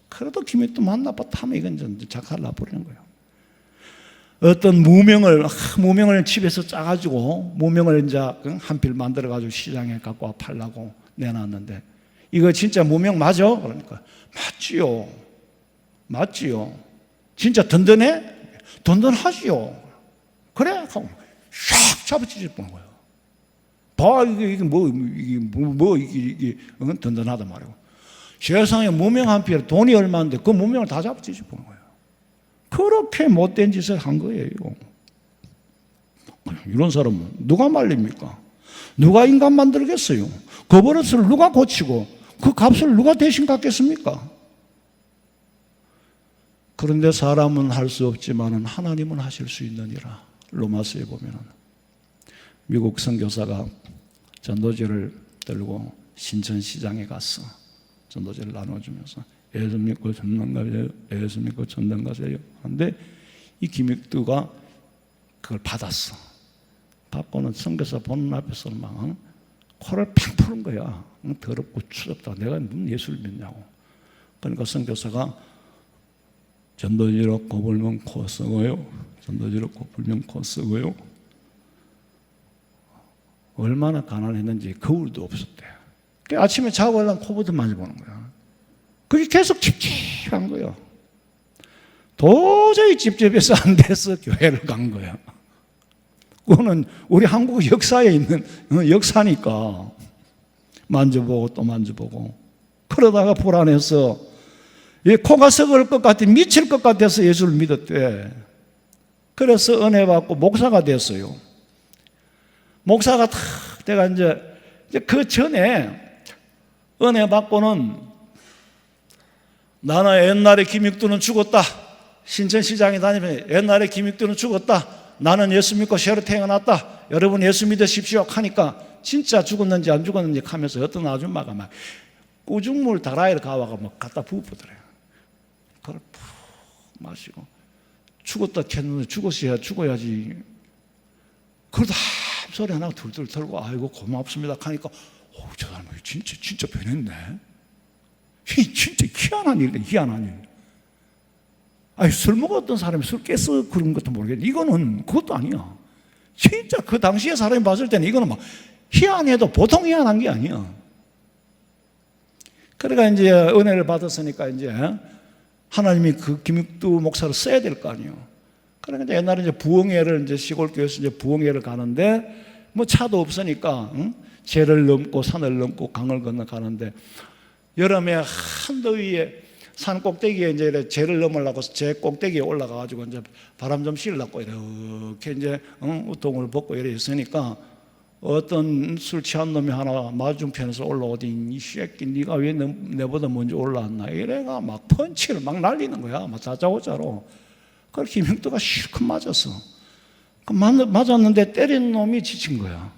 그래도 김익두 만나봤다 하면 이건 이제 작살 나버리는 거예요. 어떤 무명을 집에서 짜가지고 무명을 이제 한 필 만들어가지고 시장에 갖고 와 팔라고 내놨는데 이거 진짜 무명 맞아? 그러니까 맞지요. 맞지요. 진짜 든든해? 든든하지요. 그래? 하고 샥 잡아치질 뻔한 거예요. 봐, 이게 든든하단 말이에요. 세상에 무명 한 필 돈이 얼마인데 그 무명을 다 잡아치질 뻔한 거예요. 그렇게 못된 짓을 한 거예요. 이런 사람은 누가 말립니까? 누가 인간 만들겠어요? 그 버릇을 누가 고치고 그 값을 누가 대신 갚겠습니까? 그런데 사람은 할 수 없지만 하나님은 하실 수 있느니라. 로마서에 보면 미국 선교사가 전도지를 들고 신천시장에 갔어. 전도지를 나눠주면서 예수 믿고 전당 가세요. 예수 믿고 전당 가세요. 그런데 이 김익두가 그걸 받았어. 받고는 선교사 보는 앞에서 막 코를 팍 푸는 거야. 더럽고 추잡다. 내가 무슨 예수를 믿냐고. 그러니까 선교사가 전도지로 코 불면 코 썩어요. 전도지로 코 불면 코 썩어요. 얼마나 가난했는지 거울도 없었대. 아침에 자고 일어나면 코부터 만져보는 거야. 그게 계속 찝찝한 거예요. 도저히 찝찝해서 안 돼서 교회를 간 거야. 그거는 우리 한국 역사에 있는 역사니까 만져보고 또 만져보고 그러다가 불안해서 코가 썩을 것 같아 미칠 것 같아서 예수를 믿었대. 그래서 은혜 받고 목사가 됐어요. 목사가 탁 내가 이제 그 전에 은혜 받고는 나는 옛날에 김익두는 죽었다. 신천시장에 다니면 옛날에 김익두는 죽었다. 나는 예수 믿고 새로 태어났다. 여러분 예수 믿으십시오 하니까 진짜 죽었는지 안 죽었는지 하면서 어떤 아줌마가 막 꾸중물 다라이를 가와가 막 갖다 부어보더래요. 그걸 푹 마시고 죽었다 했는데 죽어야지. 그러다 한 소리 하나 둘둘 털고 아이고 고맙습니다 하니까 저 사람이 진짜 변했네. 진짜 희한한 일이네. 희한한 일. 아니 술 먹었던 사람이 술 깨서 그런 것도 모르겠는데 이거는 그것도 아니야. 진짜 그 당시에 사람이 봤을 때는 이거는 막 희한해도 보통 희한한 게 아니야. 그러니까 이제 은혜를 받았으니까 이제 하나님이 그 김익두 목사를 써야 될 거 아니에요. 그러니까 이제 옛날에 이제 부흥회를 이제 시골 교회에서 이제 부흥회를 가는데 뭐 차도 없으니까 제를 넘고 산을 넘고 강을 건너 가는데 여름에 한더위에 산 꼭대기에 이제 제를 넘으려고 제 꼭대기에 올라가가지고 이제 바람 좀 쐬려고 이렇게 이제 우통을 벗고 이래 있으니까 어떤 술 취한 놈이 하나 맞은편에서 올라오더니 이 새끼 네가 왜 내보다 먼저 올라왔나 이래가 막 펀치를 막 날리는 거야. 막 자자오자로. 그걸 김익두가 실컷 맞았어. 맞았는데 때린 놈이 지친 거야.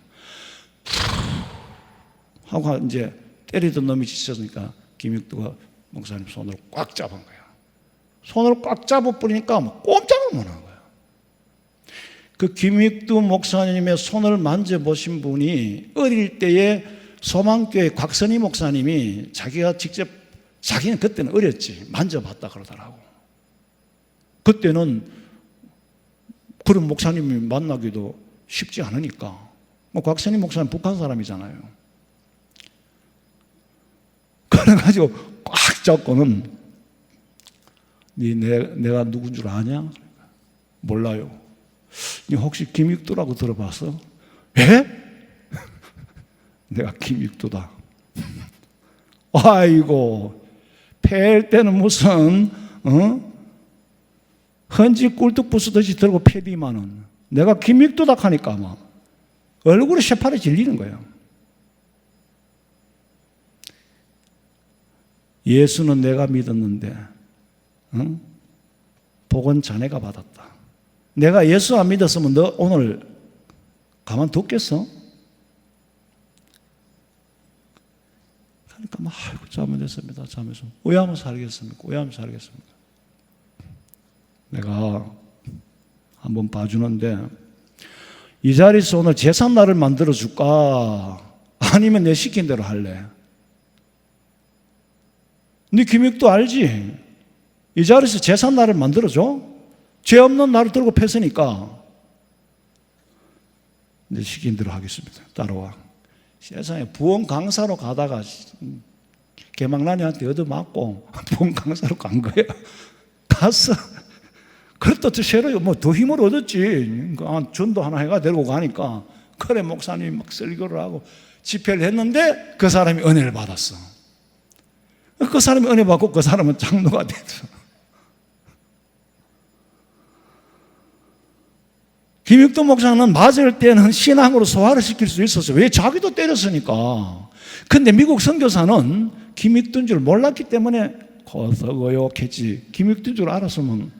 하고 이제 때리던 놈이 지쳤으니까 김익두가 목사님 손을 꽉 잡은 거야. 손을 꽉 잡아버리니까 막 꼼짝을 못하는 거야. 그 김익두 목사님의 손을 만져보신 분이 어릴 때에 소망교회 곽선희 목사님이 자기가 직접 자기는 그때는 어렸지 만져봤다 그러더라고. 그때는 그런 목사님이 만나기도 쉽지 않으니까. 곽선희 목사님 북한 사람이잖아요. 그래가지고 꽉 잡고는 내가 누군 줄 아냐? 몰라요. 혹시 김익두라고 들어봤어? 에? 내가 김익두다. 아이고, 팰 때는 무슨 헌지 꿀뚝 부수듯이 들고 패디만은 내가 김익두다 하니까 막 얼굴이 새파랗게 질리는 거예요. 예수는 내가 믿었는데 복은 자네가 받았다. 내가 예수 안 믿었으면 너 오늘 가만뒀겠어? 그러니까 막 아이고 잘못했습니다. 잘못했습니다. 왜 하면 살겠습니까? 왜 하면 살겠습니까? 내가 한번 봐주는데 이 자리에서 오늘 제삿날을 만들어 줄까? 아니면 내 시킨 대로 할래? 네 김익도 알지? 이 자리에서 제삿날을 만들어줘? 죄 없는 나를 들고 패으니까 내 시킨 대로 하겠습니다. 따라와. 세상에 부원 강사로 가다가 개망난이한테 얻어맞고 부원 강사로 간 거야. 갔어. 그랬다 새로 더 힘을 얻었지. 전도 하나 해가 데리고 가니까 그래 목사님이 막 설교를 하고 집회를 했는데 그 사람이 은혜를 받았어. 그 사람이 은혜 받고 그 사람은 장로가 됐어. 김익도 목사는 맞을 때는 신앙으로 소화를 시킬 수 있었어요. 왜? 자기도 때렸으니까. 근데 미국 선교사는 김익도인 줄 몰랐기 때문에 거역했지. 김익도인 줄 알았으면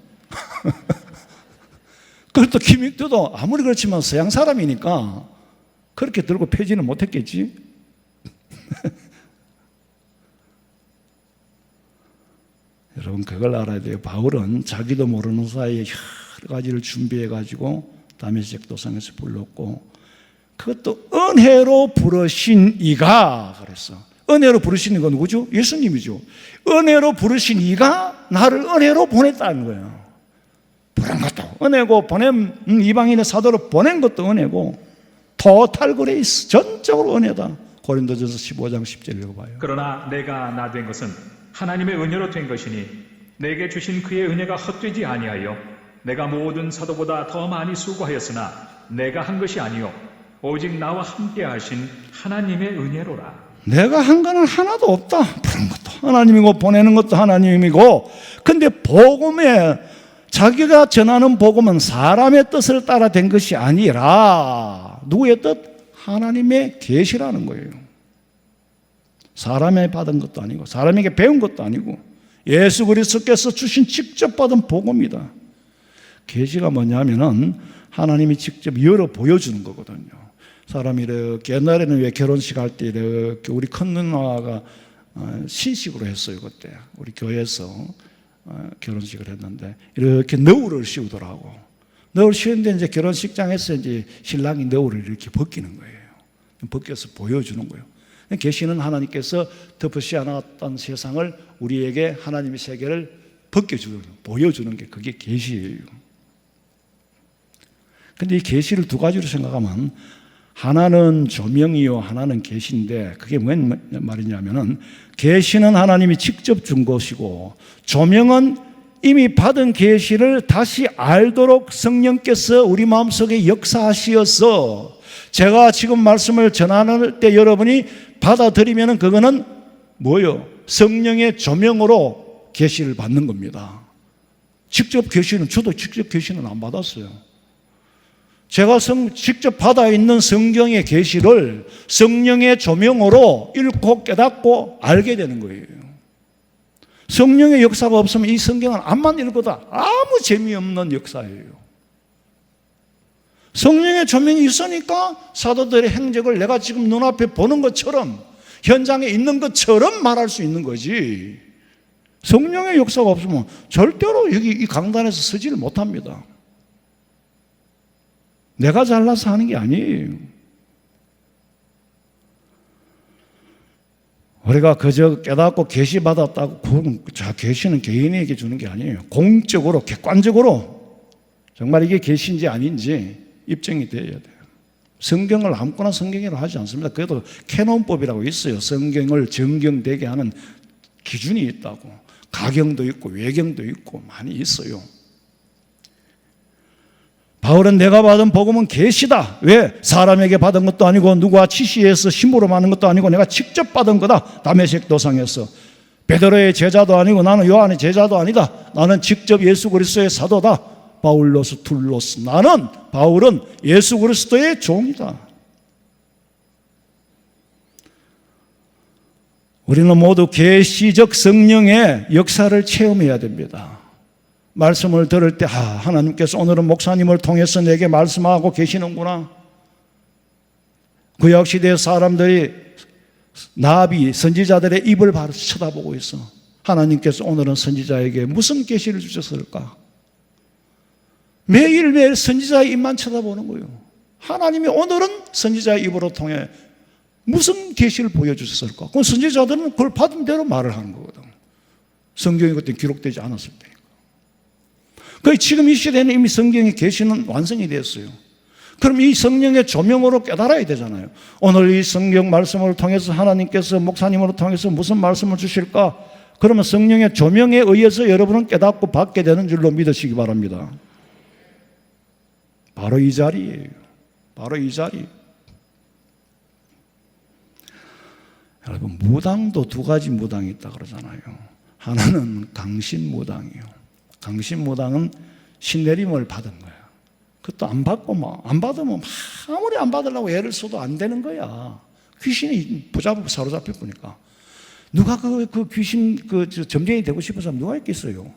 그것도 김익도도 아무리 그렇지만 서양 사람이니까 그렇게 들고 패지는 못했겠지. 여러분 그걸 알아야 돼요. 바울은 자기도 모르는 사이에 여러 가지를 준비해가지고 다메섹 도상에서 불렀고 그것도 은혜로 부르신 이가 그랬어. 은혜로 부르신 이가 누구죠? 예수님이죠. 은혜로 부르신 이가 나를 은혜로 보냈다는 거예요. 부른 것도 은혜고 보낸 이방인의 사도로 보낸 것도 은혜고 토탈 그레이스 전적으로 은혜다. 고린도전서 15장 10절 읽어봐요. 그러나 내가 나 된 것은 하나님의 은혜로 된 것이니 내게 주신 그의 은혜가 헛되지 아니하여 내가 모든 사도보다 더 많이 수고하였으나 내가 한 것이 아니요 오직 나와 함께 하신 하나님의 은혜로라. 내가 한 거는 하나도 없다. 부른 것도 하나님이고 보내는 것도 하나님이고 근데 복음에 자기가 전하는 복음은 사람의 뜻을 따라 된 것이 아니라 누구의 뜻? 하나님의 계시라는 거예요. 사람에 받은 것도 아니고 사람에게 배운 것도 아니고 예수 그리스도께서 주신 직접 받은 복음이다. 계시가 뭐냐면은 하나님이 직접 열어 보여주는 거거든요. 사람이 이렇게 옛날에는 왜 결혼식 할 때 이렇게 우리 큰 누나가 신식으로 했어요. 그때 우리 교회에서 결혼식을 했는데 이렇게 너울을 씌우더라고. 너울 씌우는데 이제 결혼식장에서 이제 신랑이 너울을 이렇게 벗기는 거예요. 벗겨서 보여주는 거예요. 계시는 하나님께서 덮으시 않았던 세상을 우리에게 하나님의 세계를 벗겨주는, 보여주는 게 그게 계시예요. 근데 이 계시를 두 가지로 생각하면 하나는 조명이요 하나는 계시인데 그게 뭔 말이냐면은 계시는 하나님이 직접 준 것이고 조명은 이미 받은 계시를 다시 알도록 성령께서 우리 마음속에 역사하시어서 제가 지금 말씀을 전하는 때 여러분이 받아들이면은 그거는 뭐요? 성령의 조명으로 계시를 받는 겁니다. 직접 계시는 저도 직접 계시는 안 받았어요. 제가 직접 받아 있는 성경의 계시를 성령의 조명으로 읽고 깨닫고 알게 되는 거예요. 성령의 역사가 없으면 이 성경은 암만 읽어도 아무 재미없는 역사예요. 성령의 조명이 있으니까 사도들의 행적을 내가 지금 눈앞에 보는 것처럼 현장에 있는 것처럼 말할 수 있는 거지. 성령의 역사가 없으면 절대로 여기 이 강단에서 서지를 못합니다. 내가 잘나서 하는 게 아니에요. 우리가 그저 깨닫고 계시받았다고 계시는 개인에게 주는 게 아니에요. 공적으로 객관적으로 정말 이게 계시인지 아닌지 입증이 되어야 돼요. 성경을 아무거나 성경이라고 하지 않습니다. 그래도 캐논법이라고 있어요. 성경을 정경되게 하는 기준이 있다고. 가경도 있고 외경도 있고 많이 있어요. 바울은 내가 받은 복음은 계시다. 왜? 사람에게 받은 것도 아니고 누가 지시해서 심부름 하는 것도 아니고 내가 직접 받은 거다. 다메섹 도상에서. 베드로의 제자도 아니고 나는 요한의 제자도 아니다. 나는 직접 예수 그리스도의 사도다. 바울로스 툴로스. 나는 바울은 예수 그리스도의 종이다. 우리는 모두 계시적 성령의 역사를 체험해야 됩니다. 말씀을 들을 때 하나님께서 오늘은 목사님을 통해서 내게 말씀하고 계시는구나. 구약시대 사람들이 나비 선지자들의 입을 바로 쳐다보고 있어. 하나님께서 오늘은 선지자에게 무슨 계시를 주셨을까? 매일매일 선지자의 입만 쳐다보는 거예요. 하나님이 오늘은 선지자의 입으로 통해 무슨 계시를 보여주셨을까? 그럼 선지자들은 그걸 받은 대로 말을 하는 거거든. 성경이 그때 기록되지 않았을 테니까. 그 지금 이 시대에는 이미 성경의 계시는 완성이 됐어요. 그럼 이 성령의 조명으로 깨달아야 되잖아요. 오늘 이 성경 말씀을 통해서 하나님께서 목사님으로 통해서 무슨 말씀을 주실까? 그러면 성령의 조명에 의해서 여러분은 깨닫고 받게 되는 줄로 믿으시기 바랍니다. 바로 이 자리예요. 바로 이 자리. 여러분, 무당도 두 가지 무당이 있다 그러잖아요. 하나는 강신무당이에요. 강신무당은 신내림을 받은 거야. 그것도 안 받고 안 받으면 아무리 안 받으려고 애를 써도 안 되는 거야. 귀신이 붙잡고 사로잡힐 거니까. 누가 그 귀신 점쟁이 되고 싶은 사람 누가 있겠어요?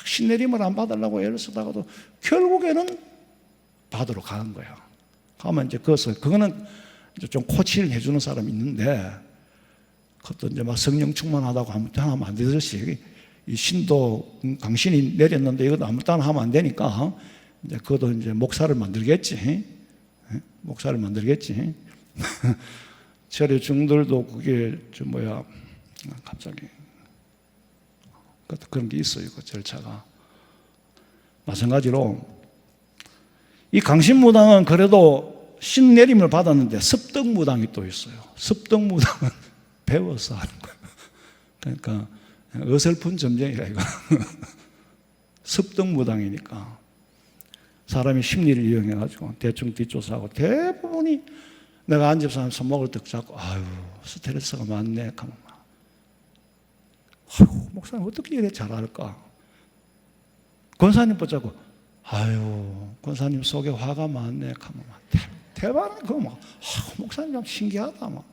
신내림을 안 받으려고 애를 쓰다가도 결국에는 받으러 가는 거야. 가면 이제 그거는 좀 코치를 해주는 사람이 있는데, 그것도 이제 막 성령 충만하다고 아무 때나 하면 안 되듯이, 이 신도 강신이 내렸는데 이것도 아무 때나 하면 안 되니까, 이제 그것도 이제 목사를 만들겠지. 목사를 만들겠지. 절의 중들도 그게 갑자기. 그런 게 있어요. 그 절차가. 마찬가지로, 이 강신무당은 그래도 신내림을 받았는데 습덕무당이 또 있어요. 습덕무당은 배워서 하는 거예요. 그러니까 어설픈 점쟁이라 이거. 습덕무당이니까 사람이 심리를 이용해가지고 대충 뒷조사하고 대부분이 내가 앉아서 손목을 딱 잡고 아유 스트레스가 많네 하면 아유 목사님 어떻게 이래 잘할까? 권사님 붙잡고 아유 권사님 속에 화가 많네 하면 대박은 그거 막 목사님 참 신기하다 막.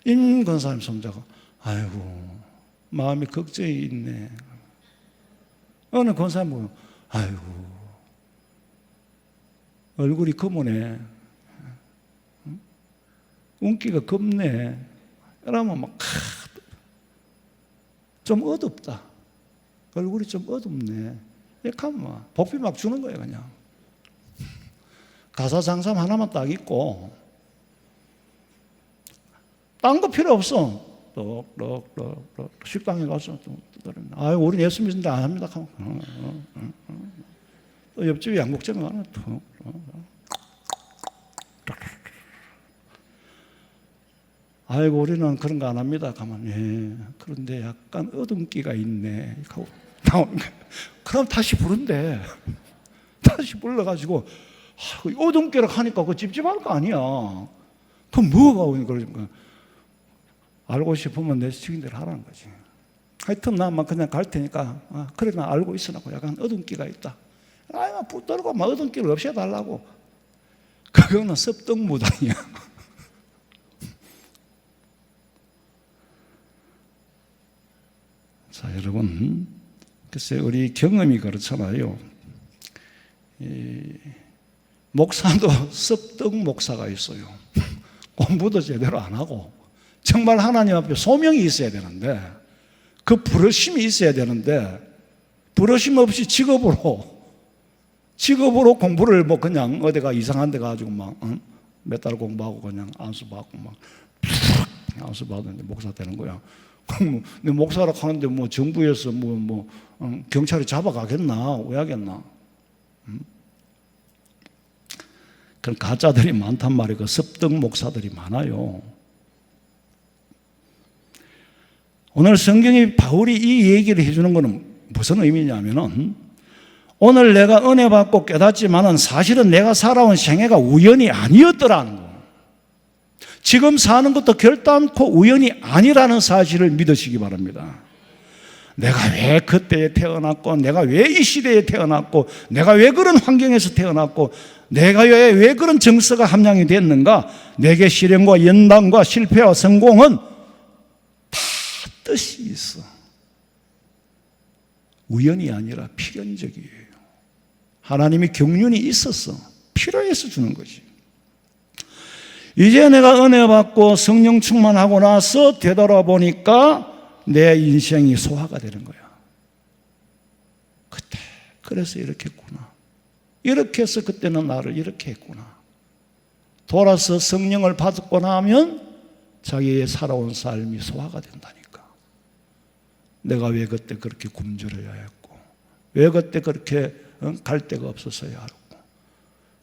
임 권사님 손잡고 아이고 마음에 걱정이 있네. 어느 권사님 보면 아이고 얼굴이 검으네. 운기가 겁네. 이러면 막 좀 어둡다. 얼굴이 좀 어둡네. 이렇게 하면 막 복비 막 주는 거예요 그냥. 가사장삼 하나만 딱 있고 딴 거 필요 없어. 식당에 가서 아유 우리 예수 믿는데 안 합니다. 또 옆집에 양복점에 가나 아이고 우리는 그런 거 안 합니다. 가만 그런데 약간 어둠기가 있네. 하고 나오는 거야. 그럼 다시 부른대. 다시 불러가지고 어둠기를 하니까 그 찝찝할 거 아니야. 그럼 뭐가 오는 거니까 알고 싶으면 내 시킨대로 하라는 거지. 하여튼 나만 그냥 갈 테니까 그래 나 알고 있으라고 약간 어둠기가 있다. 아이고 붙들고 막 어둠기를 없애달라고. 그거는 섭덕무당이야. 자 여러분 글쎄 우리 경험이 그렇잖아요. 목사도 섭덕 목사가 있어요. 공부도 제대로 안 하고 정말 하나님 앞에 소명이 있어야 되는데 그 부르심이 있어야 되는데 부르심 없이 직업으로 공부를 뭐 그냥 어디가 이상한 데 가지고 막 몇 달 공부하고 그냥 안수 받고 막 안수 받는데 목사 되는 거야. 근데 목사라 하는데 뭐 정부에서 경찰이 잡아가겠나 오야겠나? 그런 가짜들이 많단 말이에요. 그 습덕 목사들이 많아요. 오늘 성경이 바울이 이 얘기를 해주는 것은 무슨 의미냐면은 오늘 내가 은혜 받고 깨닫지만은 사실은 내가 살아온 생애가 우연이 아니었더라는 거. 지금 사는 것도 결단코 우연이 아니라는 사실을 믿으시기 바랍니다. 내가 왜 그때에 태어났고, 내가 왜 이 시대에 태어났고, 내가 왜 그런 환경에서 태어났고, 내가 왜 그런 정서가 함량이 됐는가? 내게 시련과 연단과 실패와 성공은 다 뜻이 있어. 우연이 아니라 필연적이에요. 하나님이 경륜이 있었어. 필요해서 주는 거지. 이제 내가 은혜 받고 성령 충만하고 나서 되돌아보니까 내 인생이 소화가 되는 거야. 그때 그래서 이렇게 했구나. 이렇게 해서 그때는 나를 이렇게 했구나. 돌아서 성령을 받고 나면 자기의 살아온 삶이 소화가 된다니까. 내가 왜 그때 그렇게 굶주려야 했고, 왜 그때 그렇게 갈 데가 없었어야 하고.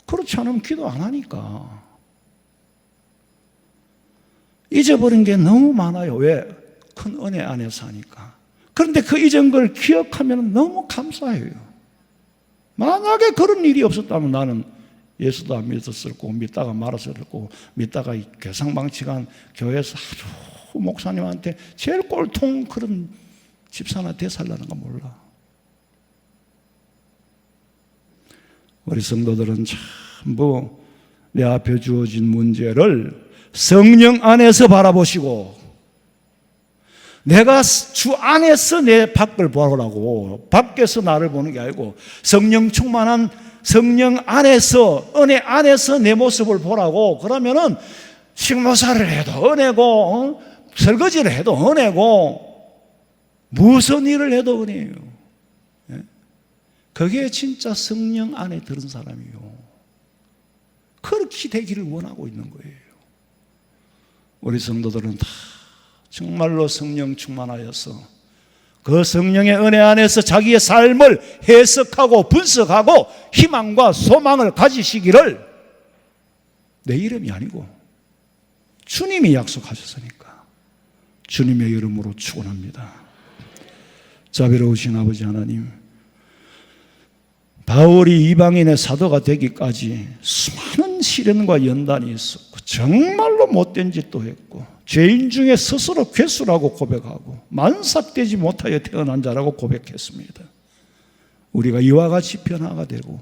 그렇지 않으면 기도 안 하니까. 잊어버린 게 너무 많아요. 왜? 큰 은혜 안에서 하니까. 그런데 그 이전 걸 기억하면 너무 감사해요. 만약에 그런 일이 없었다면 나는 예수도 안 믿었을 거고, 믿다가 말았을 거고, 믿다가 괴상방치간 교회에서 아주 목사님한테 제일 꼴통 그런 집사나 되살라는 거 몰라. 우리 성도들은 전부 내 앞에 주어진 문제를 성령 안에서 바라보시고, 내가 주 안에서 내 밖을 보라고, 밖에서 나를 보는 게 아니고 성령 충만한 성령 안에서, 은혜 안에서 내 모습을 보라고. 그러면은 식모사를 해도 은혜고, 설거지를 해도 은혜고, 무슨 일을 해도 은혜예요. 그게 진짜 성령 안에 들은 사람이요. 그렇게 되기를 원하고 있는 거예요. 우리 성도들은 다 정말로 성령 충만하여서 그 성령의 은혜 안에서 자기의 삶을 해석하고 분석하고 희망과 소망을 가지시기를, 내 이름이 아니고 주님이 약속하셨으니까 주님의 이름으로 축원합니다. 자비로우신 아버지 하나님, 바울이 이방인의 사도가 되기까지 수많은 시련과 연단이 있었고, 정말로 못된 짓도 했고, 죄인 중에 스스로 괴수라고 고백하고 만삭되지 못하여 태어난 자라고 고백했습니다. 우리가 이와 같이 변화가 되고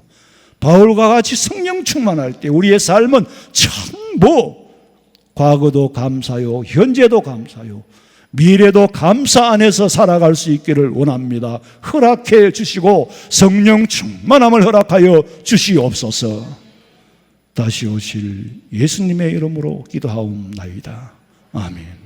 바울과 같이 성령 충만할 때 우리의 삶은 전부 과거도 감사요, 현재도 감사요, 미래도 감사 안에서 살아갈 수 있기를 원합니다. 허락해 주시고 성령 충만함을 허락하여 주시옵소서. 다시 오실 예수님의 이름으로 기도하옵나이다. 아멘.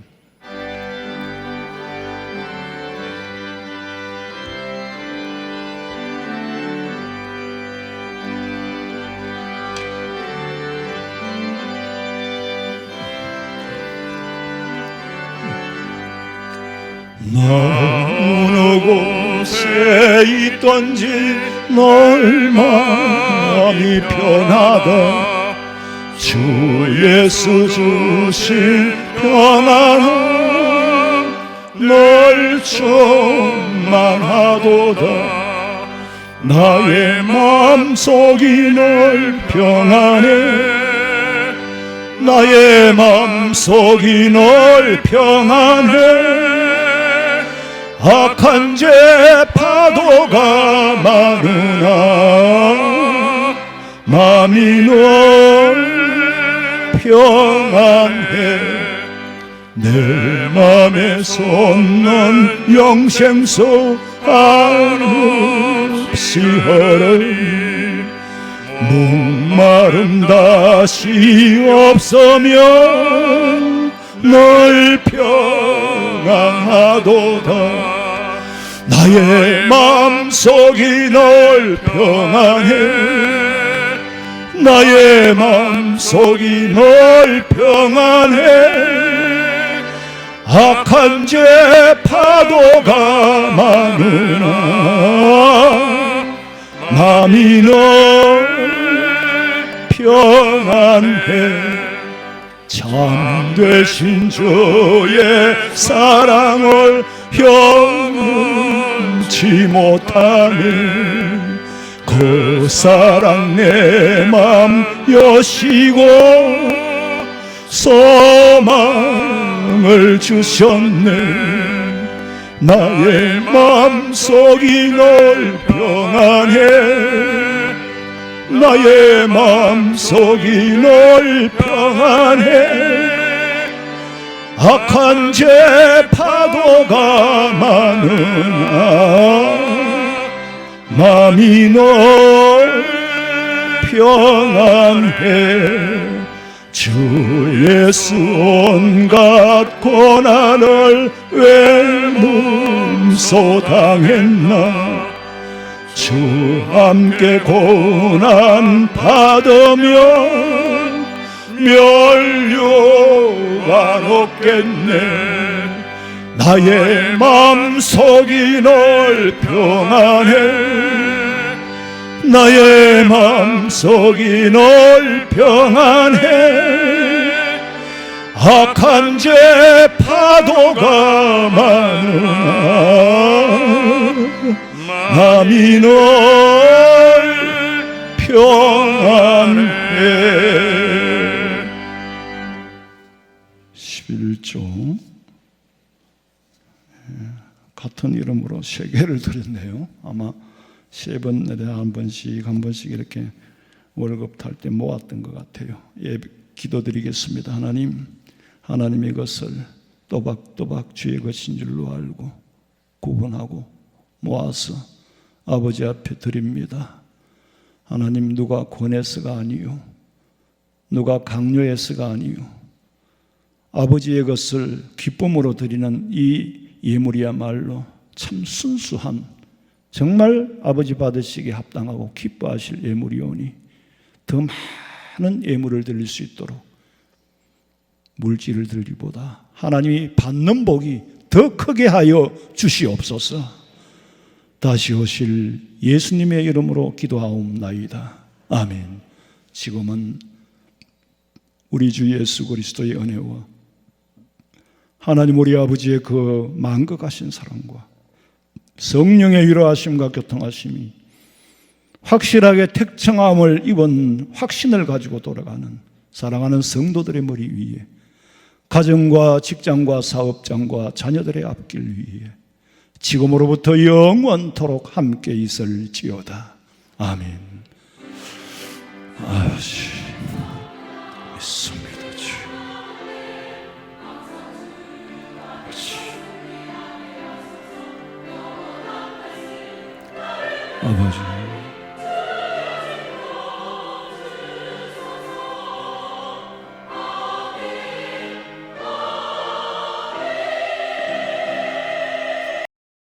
어느 곳에 있던지 널 마음이 편하다. 주 예수 주신 평안함 널 충만하도다. 나의 마음속이 널 평안해. 나의 마음속이 널 평안해. 악한 죄 파도가 많으나 마음이 널 평안해. 내 맘에 솟는 영생수 한없이 흐르니 목마름 다시 없으면 널 평안하도다. 나의 마음속이 널 평안해. 나의 마음속이 널 평안해. 악한 죄 파도가 많으나 마음이 널 평안해. 참되신 주의 사랑을 형언치 못하네. 그 사랑 내 맘 여시고 소망을 주셨네. 나의 마음속이 늘 평안해. 나의 마음속이 늘 평안해. 악한 죄 파도가 많으나 마음이 늘 평안해. 주 예수 온갖 고난을 왜 문소당했나. 주 함께 고난 받으면 멸류관 없겠네. 나의 마음속이 늘 평안해. 나의 마음속이 늘 평안해. 악한 죄 파도가 많으나 마음이 늘 평안해. 11조 같은 이름으로 3개를 드렸네요. 아마 3번 내내 한 번씩 이렇게 월급 탈 때 모았던 것 같아요. 기도드리겠습니다. 하나님의 것을 또박또박 주의 것인 줄로 알고 구분하고 모아서 아버지 앞에 드립니다. 하나님, 누가 권해서가 아니요, 누가 강요해서가 아니요, 아버지의 것을 기쁨으로 드리는 이 예물이야말로 참 순수한, 정말 아버지 받으시기에 합당하고 기뻐하실 예물이오니 더 많은 예물을 드릴 수 있도록 물질을 드리기보다 하나님이 받는 복이 더 크게 하여 주시옵소서. 다시 오실 예수님의 이름으로 기도하옵나이다. 아멘. 지금은 우리 주 예수 그리스도의 은혜와 하나님 우리 아버지의 그 만극하신 사랑과 성령의 위로하심과 교통하심이 확실하게 택정함을 입은 확신을 가지고 돌아가는 사랑하는 성도들의 머리 위에, 가정과 직장과 사업장과 자녀들의 앞길 위에 지금으로부터 영원토록 함께 있을지어다. 아멘. 믿습니다. 주. 아버지.